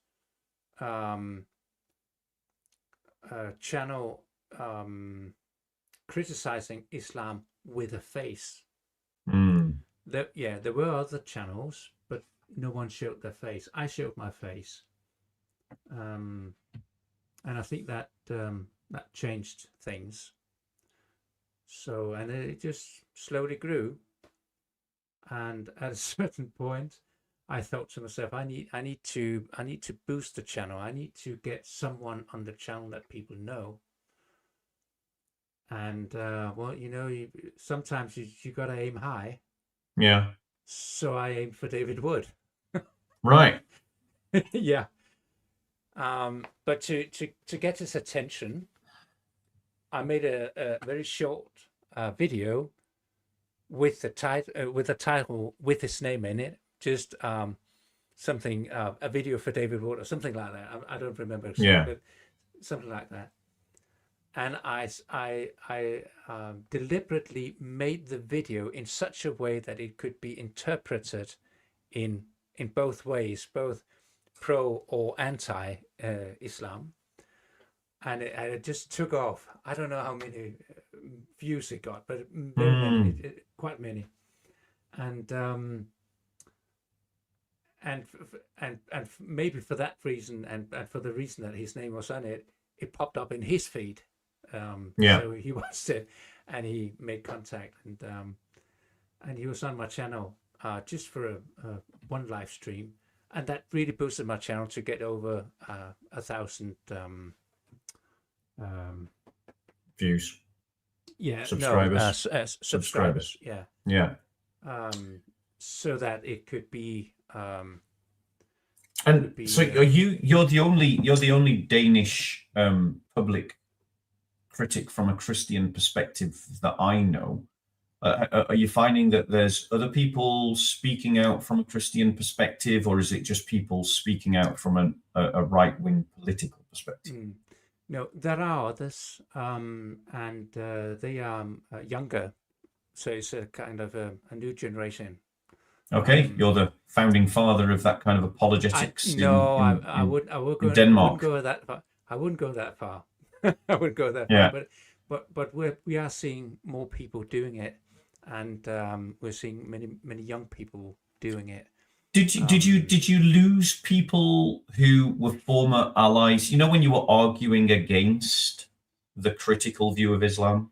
channel criticizing Islam with a face. There were other channels, but no one showed their face. I showed my face, and I think that that changed things. So, and it just slowly grew, and at a certain point, I thought to myself, I need to boost the channel. I need to get someone on the channel that people know. And well, sometimes you gotta aim high. Yeah. So I aimed for David Wood. Right. Yeah. But to get his attention, I made a very short video with the title with his name in it. Just something, a video for David Wood or something like that. I don't remember exactly, but something like that. And I deliberately made the video in such a way that it could be interpreted in both ways, both pro or anti Islam. and it just took off. I don't know how many views it got, but very many, Mm. quite many. And maybe for that reason, and for the reason that his name was on it, it popped up in his feed. Yeah. So he watched it, and he made contact, and he was on my channel just for a one live stream, and that really boosted my channel to get over 1,000. Views, Yeah, no, subscribers, subscribers. subscribers. Yeah, Yeah. so that it could be. And so you're the only Danish public critic from a Christian perspective that I know. Are you finding that there's other people speaking out from a Christian perspective, or is it just people speaking out from a right-wing political perspective? No, there are others, and they are younger, so it's a kind of a new generation. Okay, you're the founding father of that kind of apologetics I in Denmark. wouldn't go that far. I wouldn't go that far. I wouldn't go that Yeah. far. But we are seeing more people doing it, and we're seeing many young people doing it. Did you lose people who were former allies? You know, when you were arguing against the critical view of Islam,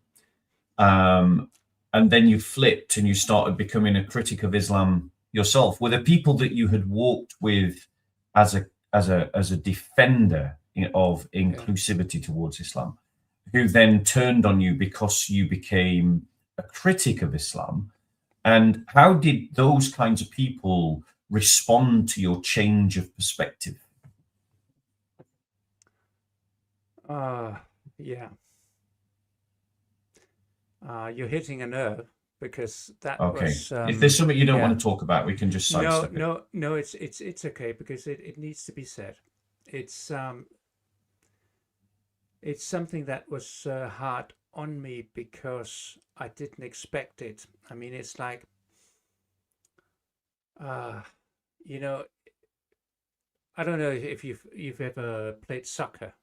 and then you flipped and you started becoming a critic of Islam yourself. Were there people that you had walked with as a defender of inclusivity towards Islam, who then turned on you because you became a critic of Islam? And how did those kinds of people respond to your change of perspective? Yeah. You're hitting a nerve, because that Okay. was. If there's something you don't want to talk about, we can just sidestep it. No. It's okay, because it needs to be said. It's something that was hard on me because I didn't expect it. I mean, it's like, you know, I don't know if you've ever played soccer.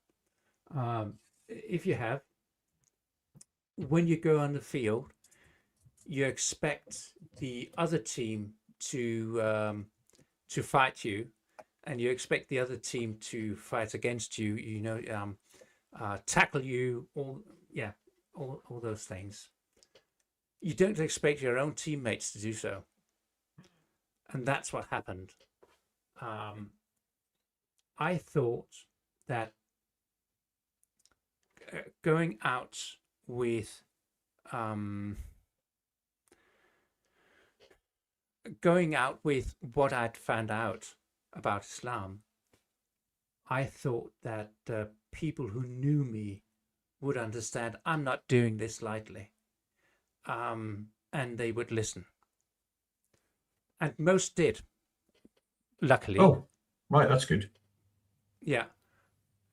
If you have, when you go on the field, you expect the other team to fight you, and you expect the other team to fight against you. You know, tackle you, all those things. You don't expect your own teammates to do so, and that's what happened. I thought that going out with what I'd found out about Islam, I thought that people who knew me would understand I'm not doing this lightly, and they would listen. And most did, luckily. Oh, right, that's good. Yeah.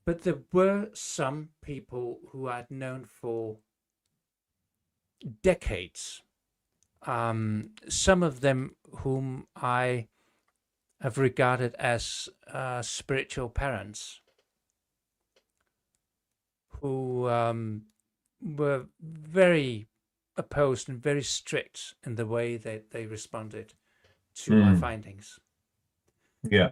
But there were some people who I'd known for decades, some of them whom I have regarded as spiritual parents, who were very opposed and very strict in the way that they responded to my findings. Yeah.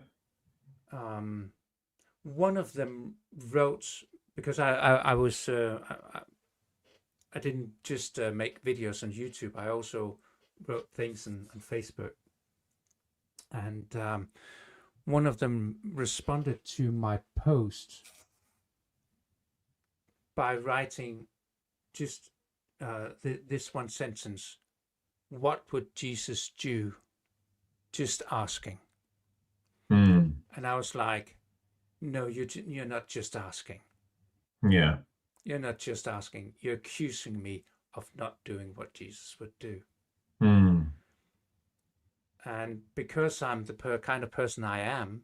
One of them wrote, because I was I didn't just make videos on YouTube. I also wrote things on Facebook, and one of them responded to my post by writing just this one sentence: "What would Jesus do?" Just asking. And I was like, "No, you're not just asking. Yeah. You're not just asking. You're accusing me of not doing what Jesus would do." And because I'm the kind of person I am,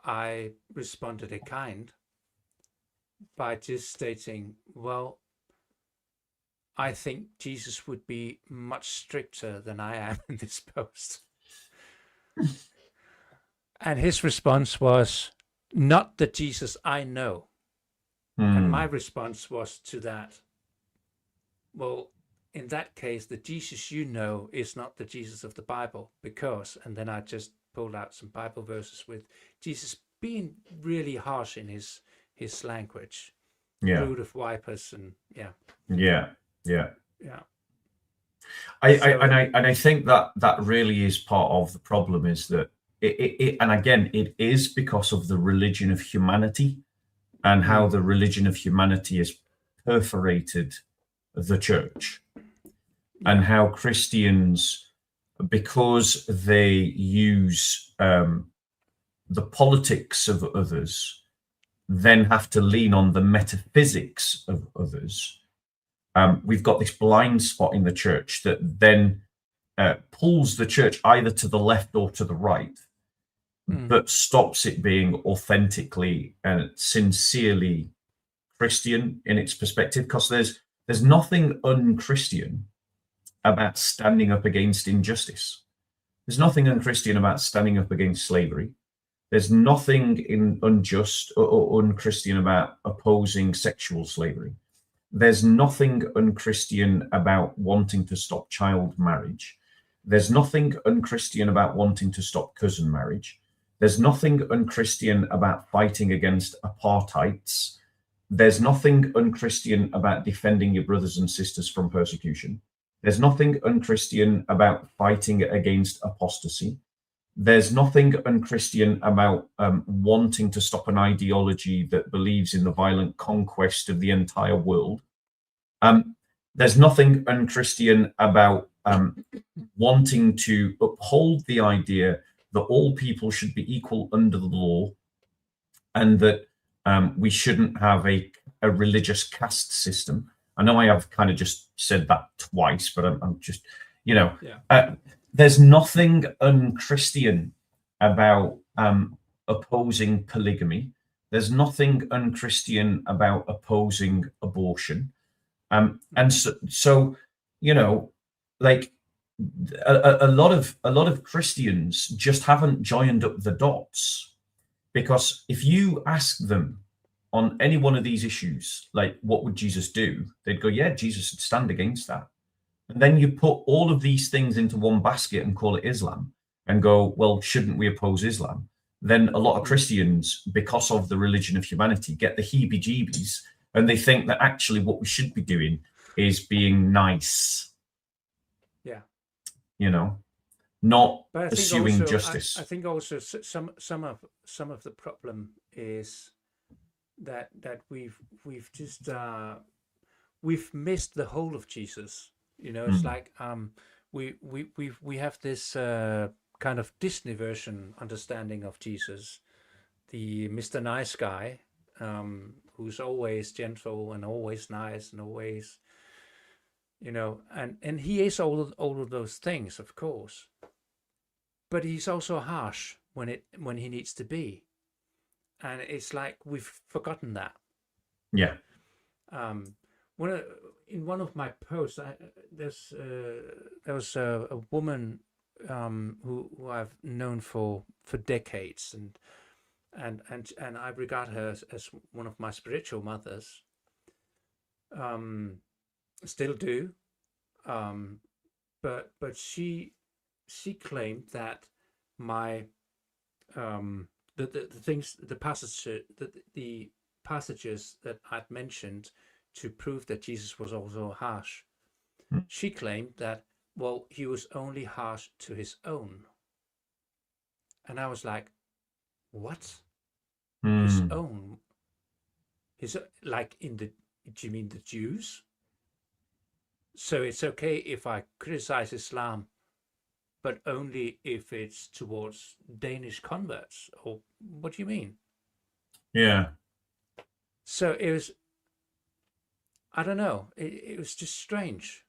I responded in kind by just stating, well, I think Jesus would be much stricter than I am in this post. And his response was, not the Jesus I know, And my response was to that, well, in that case, the Jesus you know is not the Jesus of the Bible, because, and then I just pulled out some Bible verses with Jesus being really harsh in his language, Yeah. brood of vipers, and yeah. I think that really is part of the problem, is that it and again, it is because of the religion of humanity and how the religion of humanity has perforated the church, and how Christians, because they use the politics of others, then have to lean on the metaphysics of others. We've got this blind spot in the church that then pulls the church either to the left or to the right, but stops it being authentically and sincerely Christian in its perspective. Because there's nothing unchristian about standing up against injustice. There's nothing unchristian about standing up against slavery. There's nothing unjust or unchristian about opposing sexual slavery. There's nothing unchristian about wanting to stop child marriage. There's nothing unchristian about wanting to stop cousin marriage. There's nothing unchristian about fighting against apartheids. There's nothing unchristian about defending your brothers and sisters from persecution. There's nothing unchristian about fighting against apostasy. There's nothing unchristian about wanting to stop an ideology that believes in the violent conquest of the entire world. There's nothing unchristian about wanting to uphold the idea that all people should be equal under the law, and that we shouldn't have a religious caste system. I know I have kind of just said that twice, but I'm just, there's nothing unchristian about opposing polygamy. There's nothing unchristian about opposing abortion. And so like a lot of Christians just haven't joined up the dots, because if you ask them on any one of these issues, like, what would Jesus do? They'd go, yeah, Jesus would stand against that. And then you put all of these things into one basket and call it Islam and go, well, shouldn't we oppose Islam? Then a lot of Christians, because of the religion of humanity, get the heebie-jeebies, and they think that actually what we should be doing is being nice. Yeah. Not pursuing justice. I think also some of the problem is that we've just we've missed the whole of Jesus. It's like we have this kind of Disney version understanding of Jesus, the Mr. Nice Guy, who's always gentle and always nice and always, and he is all of those things, of course, but he's also harsh when he needs to be, and it's like we've forgotten that. Yeah. In one of my posts, there was a woman who I've known for decades, and I regard her as one of my spiritual mothers. Still do, but she claimed that my the passages that I'd mentioned to prove that Jesus was also harsh. She claimed that, well, he was only harsh to his own. And I was like, what? His own? Like do you mean the Jews? So it's okay if I criticize Islam, but only if it's towards Danish converts? Or what do you mean? Yeah. So it was, I don't know. It was just strange.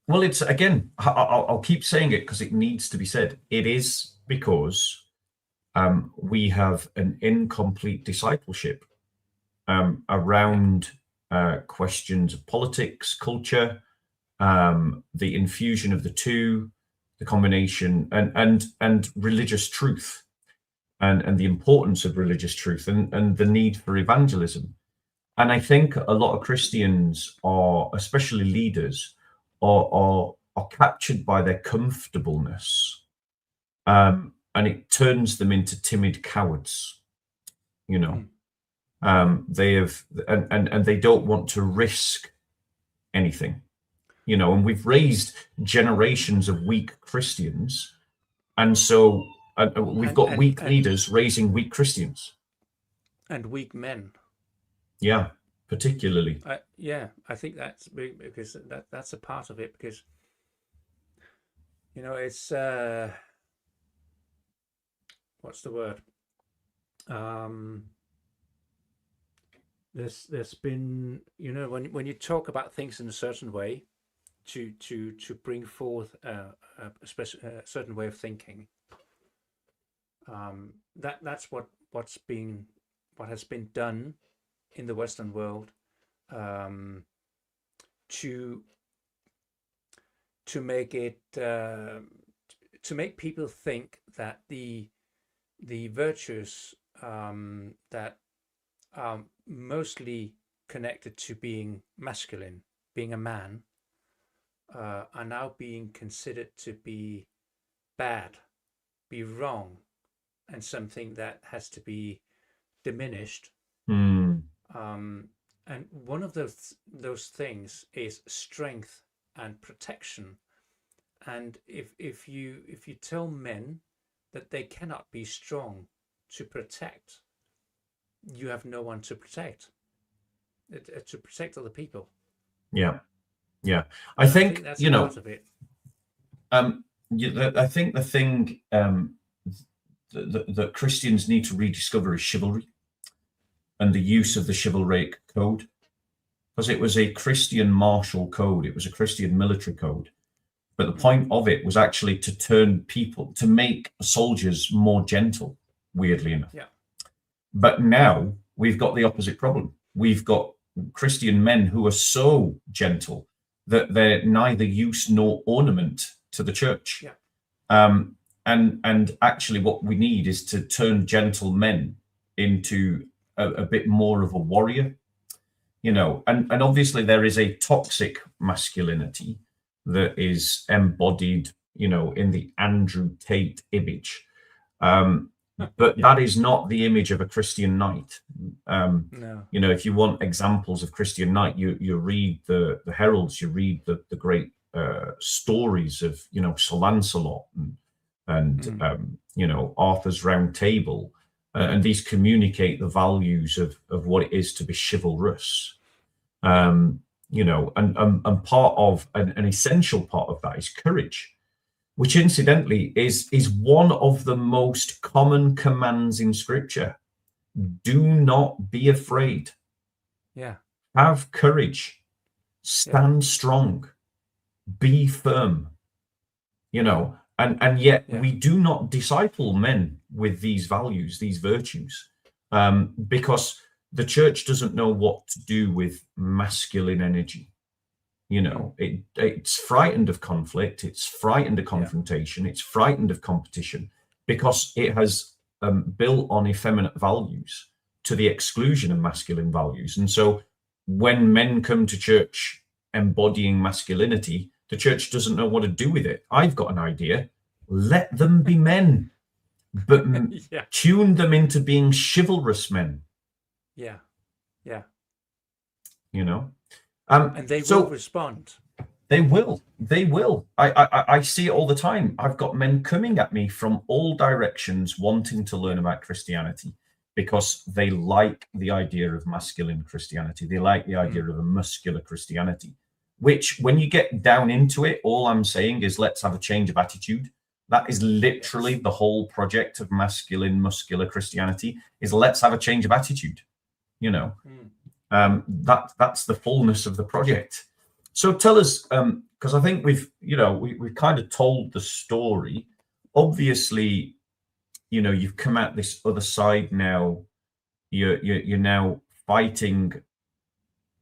Well, it's, again, I'll keep saying it because it needs to be said. It is because we have an incomplete discipleship around questions of politics, culture, the infusion of the two, the combination, and religious truth, and the importance of religious truth, and the need for evangelism. And I think a lot of Christians are, especially leaders, are captured by their comfortableness, and it turns them into timid cowards. You know, they have, and they don't want to risk anything. You know, and we've raised generations of weak Christians, and so we've got weak leaders raising weak Christians. And weak men. Yeah, particularly. Yeah, I think that's big, because that's a part of it, because it's what's the word? There's been, when you talk about things in a certain way, to bring forth a certain way of thinking. That's what has been done in the Western world, to make it to make people think that the virtues that are mostly connected to being masculine, being a man, are now being considered to be bad, be wrong, and something that has to be diminished. And one of those things is strength and protection. And if you tell men that they cannot be strong to protect, you have no one to protect other people. Yeah. I think that's part of it. I think the thing that Christians need to rediscover is chivalry, and the use of the chivalric code, because it was a Christian martial code, it was a Christian military code. But the point of it was actually to turn people, to make soldiers more gentle, weirdly enough. Yeah. But now we've got the opposite problem. We've got Christian men who are so gentle that they're neither use nor ornament to the church. Yeah. And actually what we need is to turn gentle men into a bit more of a warrior, and obviously there is a toxic masculinity that is embodied, in the Andrew Tate image. But that is not the image of a Christian knight. No. If you want examples of Christian knight, you read the heralds, you read the great stories of, Sir Lancelot and Arthur's Round Table, and these communicate the values of what it is to be chivalrous. And part of an essential part of that is courage, which incidentally is one of the most common commands in Scripture. Do not be afraid. Yeah. Have courage. Stand strong. Be firm. And yet we do not disciple men with these values, these virtues, because the church doesn't know what to do with masculine energy. It's frightened of conflict, it's frightened of confrontation, it's frightened of competition, because it has built on effeminate values to the exclusion of masculine values. And so when men come to church embodying masculinity, the church doesn't know what to do with it. I've got an idea. Let them be men, but tune them into being chivalrous men. Yeah. And they will respond. They will. I see it all the time. I've got men coming at me from all directions wanting to learn about Christianity because they like the idea of masculine Christianity. They like the idea of a muscular Christianity, which when you get down into it, all I'm saying is let's have a change of attitude. That is literally the whole project of masculine, muscular Christianity, is let's have a change of attitude. That's the fullness of the project. So tell us, because I think we've kind of told the story. Obviously, you've come out this other side now. You're now fighting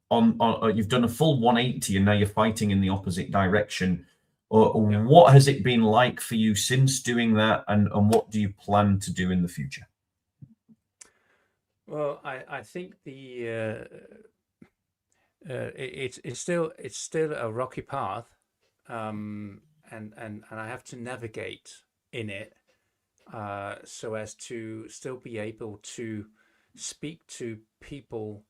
on you've done a full 180, and now you're fighting in the opposite direction. What has it been like for you since doing that, and what do you plan to do in the future? Well, I think it's still a rocky path, and I have to navigate in it, so as to still be able to speak to people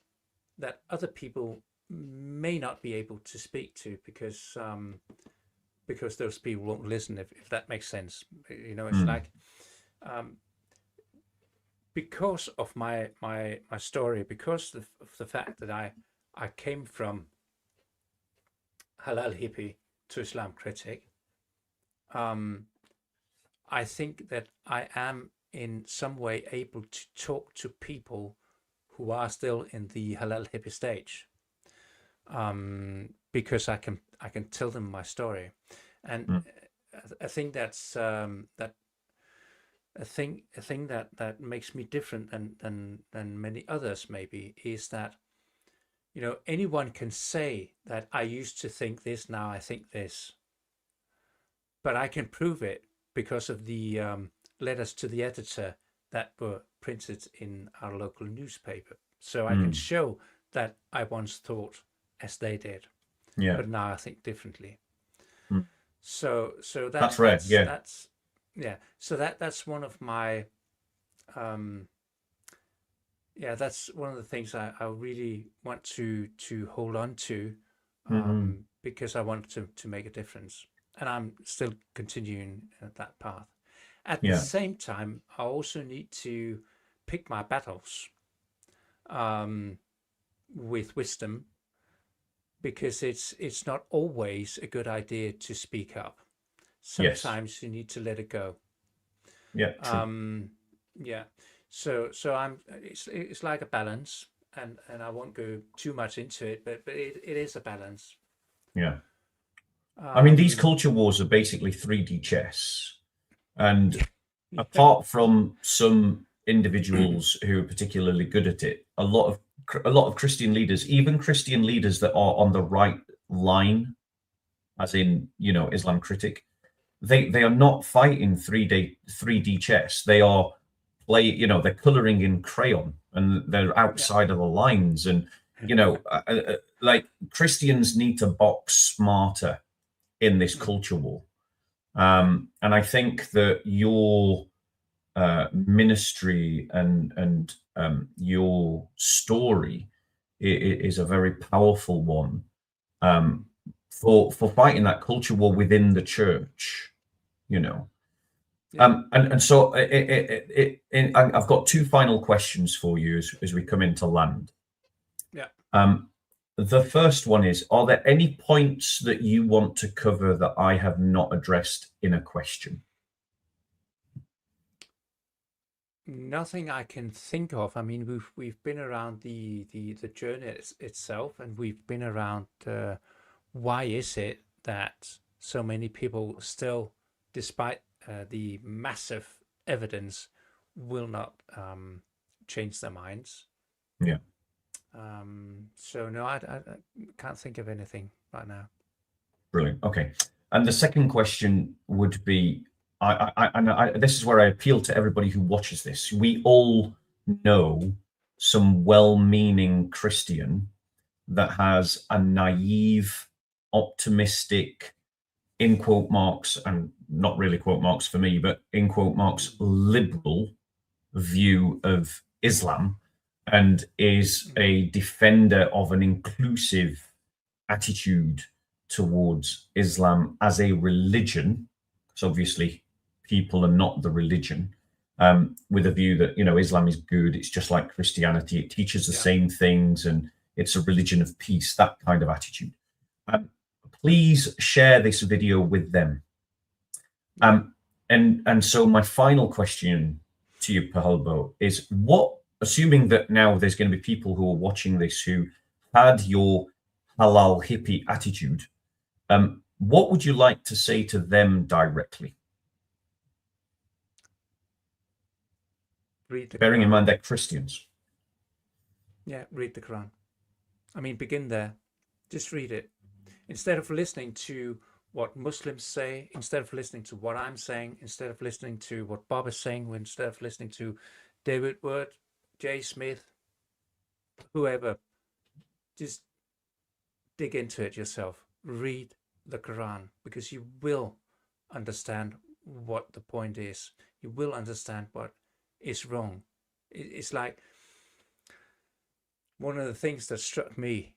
that other people may not be able to speak to, because those people won't listen, if that makes sense. It's Mm, like, um, because of my story, because of the fact that I came from halal hippie to Islam critic. um, I think that I am in some way able to talk to people who are still in the halal hippie stage, because I can tell them my story. And mm, I think that's that a thing that makes me different than many others maybe, is that anyone can say that I used to think this, now I think this, but I can prove it because of the letters to the editor that were printed in our local newspaper. So I can mm. show that I once thought as they did, Yeah. but now I think differently. Mm. So That's that rare. that's Yeah. that's yeah. So that's one of my um, that's one of the things I really want to hold on to, Mm, because I want to make a difference, and I'm still continuing that path. At the yeah. same time, I also need to pick my battles, um, with wisdom, because it's not always a good idea to speak up. Yes. Sometimes you need to let it go. Yeah. True. Um, yeah. So it's like a balance, and I won't go too much into it, but it is a balance. Yeah. I mean, these Um, culture wars are basically 3D chess. And yeah. Yeah. apart from some individuals who are particularly good at it, a lot of Christian leaders, even Christian leaders that are on the right line, as in, Islam critic, they are not fighting 3D chess. They are they're coloring in crayon, and they're Yeah. outside of the lines. And like, Christians need to box smarter in this Mm, culture war. yeah. And I think that your ministry and your story is a very powerful one, um, for fighting that culture war within the church. You know, Yeah. and so I've got two final questions for you as we come into land. Yeah. Um, the first one is: are there any points that you want to cover that I have not addressed in a question? Nothing I can think of. I mean, we've been around the journey itself, and we've been around, why is it that so many people still, despite the massive evidence, will not change their minds. Yeah. So no, I can't think of anything right now. Brilliant. Okay. And the second question would be, this is where I appeal to everybody who watches this. We all know some well-meaning Christian that has a naive, optimistic, in quote marks, and not really quote marks for me, but in quote marks, liberal view of Islam, and is Mm. a defender of an inclusive attitude towards Islam as a religion, because obviously people are not the religion, with a view that, Islam is good, it's just like Christianity, it teaches the Yeah. same things, and it's a religion of peace, that kind of attitude. Um, Please share this video with them. Yeah. Um, and so my final question to you, Pahalbo, is what, assuming that now there's going to be people who are watching this who had your halal hippie attitude, what would you like to say to them directly? Read the Bearing in Quran. mind they're Christians. Yeah, read the Quran. I mean, begin there. Just read it. Instead of listening to what Muslims say, instead of listening to what I'm saying, instead of listening to what Bob is saying, instead of listening to David Word, Jay Smith, whoever, just dig into it yourself. Read the Quran, because you will understand what the point is. You will understand what is wrong. It's like one of the things that struck me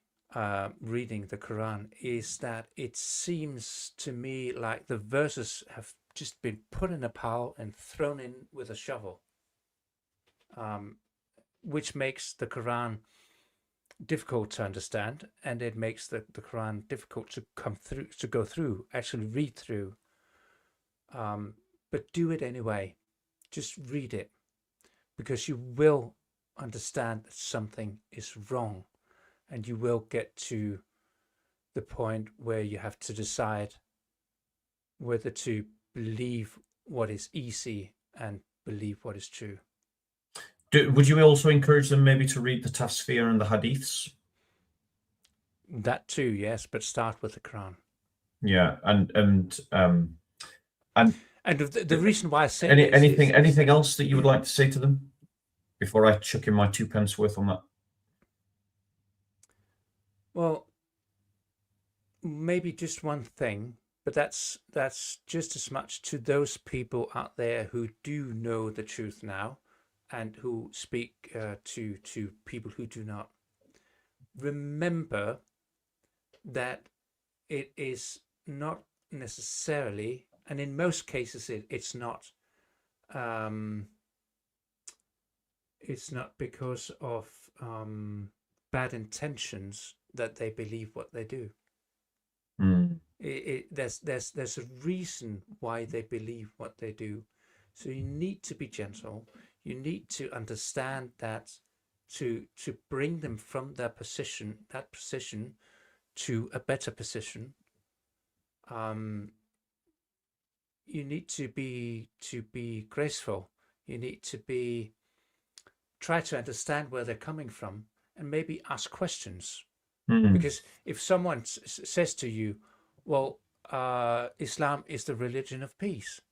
reading the Quran is that it seems to me like the verses have just been put in a pile and thrown in with a shovel, which makes the Quran difficult to understand, and it makes the Quran difficult to go through, actually read through. But do it anyway. Just read it, because you will understand that something is wrong, and you will get to the point where you have to decide whether to believe what is easy and believe what is true. Would you also encourage them maybe to read the Tafsir and the Hadiths? That too, yes, but start with the Quran. Yeah, and the reason why I say anything else that you would like to say to them before I chuck in my 2 pence worth on that? Well, maybe just one thing, but that's just as much to those people out there who do know the truth now, and who speak to people who do not. Remember that it is not necessarily, and in most cases it's not because of bad intentions that they believe what they do. There's a reason why they believe what they do. So you need to be gentle. You need to understand that to bring them from that position to a better position, you need to be graceful. You need to try to understand where they're coming from, and maybe ask questions. Because if someone says to you, well, Islam is the religion of peace,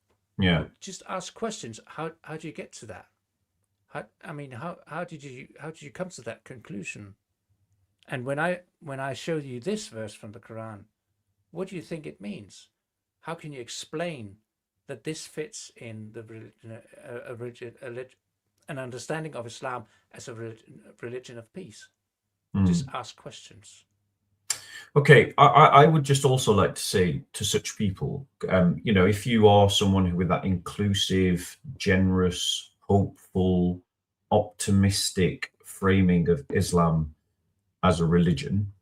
just ask questions. How do you get to that? How did you come to that conclusion? And when I show you this verse from the Quran, what do you think it means? How can you explain that this fits in the an understanding of Islam as a religion of peace? Just ask questions. Okay, I would just also like to say to such people, if you are someone who with that inclusive, generous, hopeful, optimistic framing of Islam as a religion,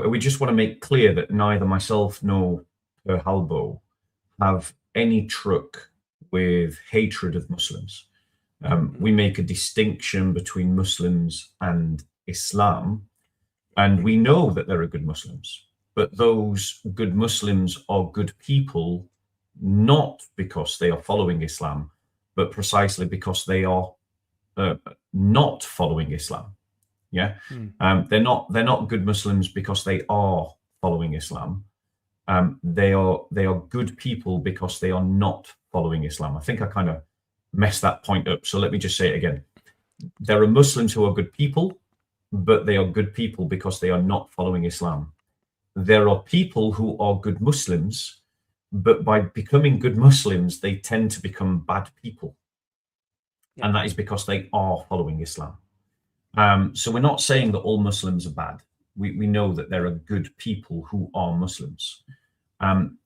we just want to make clear that neither myself nor Per Halbo have any truck with hatred of Muslims. We make a distinction between Muslims and Islam, and we know that there are good Muslims, but those good Muslims are good people, not because they are following Islam, but precisely because they are not following Islam. Yeah, they're not good Muslims because they are following Islam. They are good people because they are not following Islam. I think I kind of messed that point up, so let me just say it again. There are Muslims who are good people, but they are good people because they are not following Islam. There are people who are good Muslims, but by becoming good Muslims, they tend to become bad people. Yeah. And that is because they are following Islam. So we're not saying that all Muslims are bad. We know that there are good people who are Muslims. And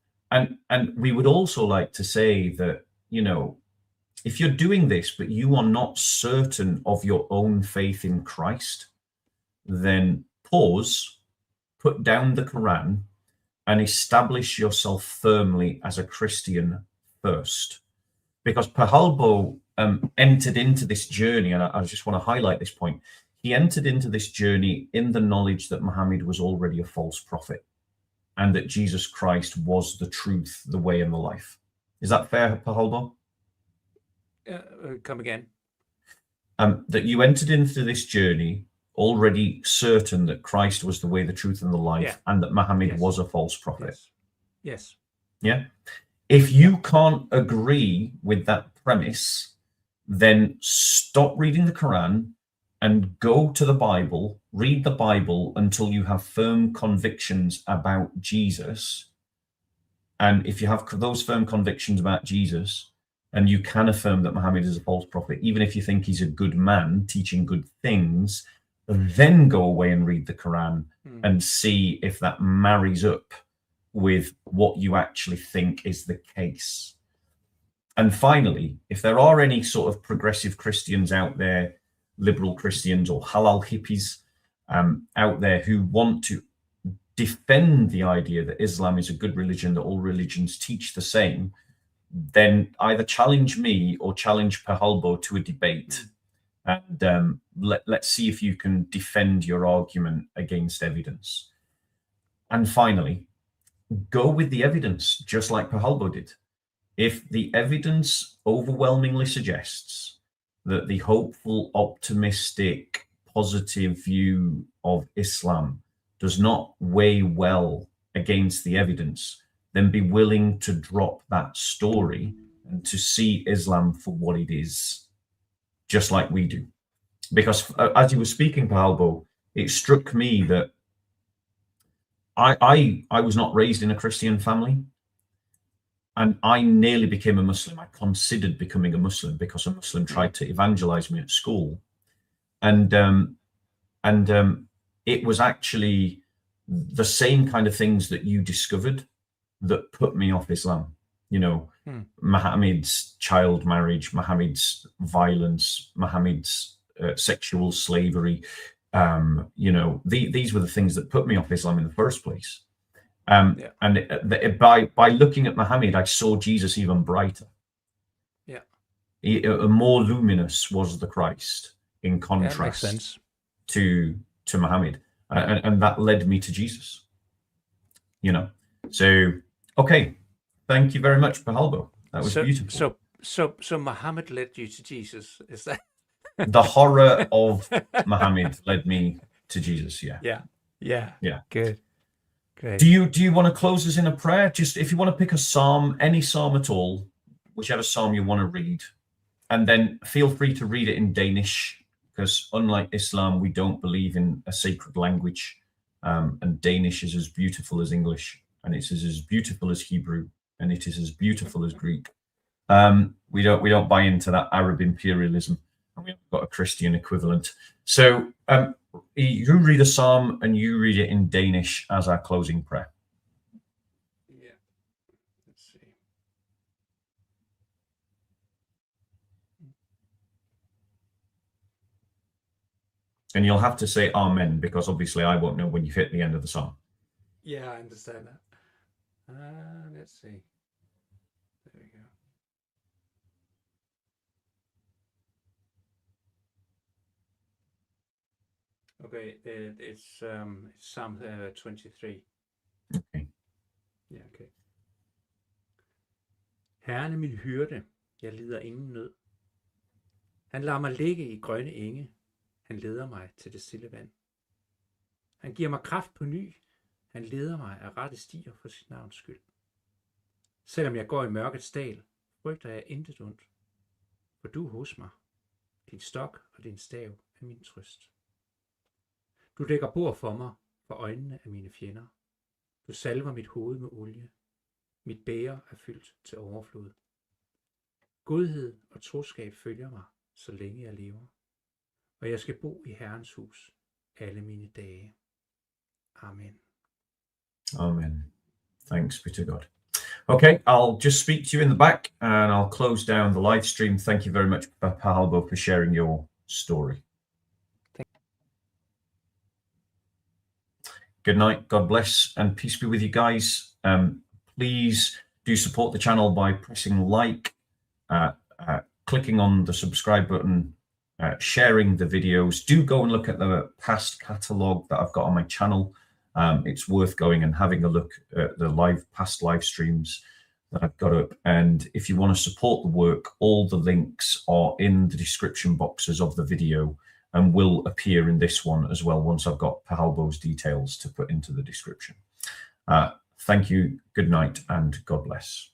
we would also like to say that, if you're doing this, but you are not certain of your own faith in Christ, then pause, put down the Quran, and establish yourself firmly as a Christian first. Because Per Halbo entered into this journey, and I just want to highlight this point. He entered into this journey in the knowledge that Muhammad was already a false prophet, and that Jesus Christ was the truth, the way, and the life. Is that fair, Per Halbo? Come again. That you entered into this journey already certain that Christ was the way, the truth, and the life, and that Muhammad was a false prophet. Yes. Yeah. If you can't agree with that premise, then stop reading the Quran and go to the Bible, read the Bible until you have firm convictions about Jesus. And if you have those firm convictions about Jesus, and you can affirm that Muhammad is a false prophet, even if you think he's a good man teaching good things, then go away and read the Quran and see if that marries up with what you actually think is the case. And finally, if there are any sort of progressive Christians out there, liberal Christians or halal hippies out there who want to defend the idea that Islam is a good religion, that all religions teach the same, then either challenge me or challenge Pahalbo to a debate. And let's see if you can defend your argument against evidence. And finally, go with the evidence, just like Pahalbo did. If the evidence overwhelmingly suggests that the hopeful, optimistic, positive view of Islam does not weigh well against the evidence, then be willing to drop that story and to see Islam for what it is, just like we do. Because as you were speaking, Pahalbo, it struck me that I was not raised in a Christian family, and I nearly became a Muslim. I considered becoming a Muslim because a Muslim tried to evangelize me at school, and it was actually the same kind of things that you discovered that put me off Islam. You know, Muhammad's child marriage, Muhammad's violence, Muhammad's sexual slavery. You know, these were the things that put me off Islam in the first place. And by looking at Muhammad, I saw Jesus even brighter. More luminous was the Christ in contrast to Muhammad, and that led me to Jesus. You know, so okay, thank you very much, Pahalbo. That was beautiful. So Muhammad led you to Jesus, is that? The horror of Muhammad led me to Jesus. Yeah. Good. Great. Do you want to close us in a prayer? Just if you want to pick a psalm, any psalm at all, whichever psalm you want to read, and then feel free to read it in Danish, because unlike Islam, we don't believe in a sacred language, and Danish is as beautiful as English, and it's as beautiful as Hebrew, and it is as beautiful as Greek. We don't buy into that Arab imperialism, and we haven't got a Christian equivalent. So you read a psalm and you read it in Danish as our closing prayer. Yeah. Let's see. And you'll have to say amen, because obviously I won't know when you've hit the end of the psalm. Yeah, I understand that. Let's see. There we go. Okay, it's Psalm 23. Okay. Ja, okay. Herren er min hyrde, jeg lider ingen nød. Han lader mig ligge i grønne enge, han leder mig til det stille vand. Han giver mig kraft på ny, han leder mig af rette stier for sit navns skyld. Selvom jeg går i mørkets dal, frygter jeg intet ondt, for du er hos mig. Din stok og din stav er min trøst. Du dækker bord for mig for øjnene af mine fjender. Du salver mit hoved med olie. Mit bæger er fyldt til overflod. Godhed og troskab følger mig, så længe jeg lever. Og jeg skal bo i Herrens hus alle mine dage. Amen. Amen. Thanks be to God. Okay, I'll just speak to you in the back and I'll close down the live stream. Thank you very much, Pahalbo, for sharing your story. Good night. God bless and peace be with you guys. Please do support the channel by pressing like, clicking on the subscribe button, sharing the videos. Do go and look at the past catalogue that I've got on my channel. It's worth going and having a look at the past live streams that I've got up. And if you want to support the work, all the links are in the description boxes of the video and will appear in this one as well once I've got Pahalbo's details to put into the description. Thank you, good night, and God bless.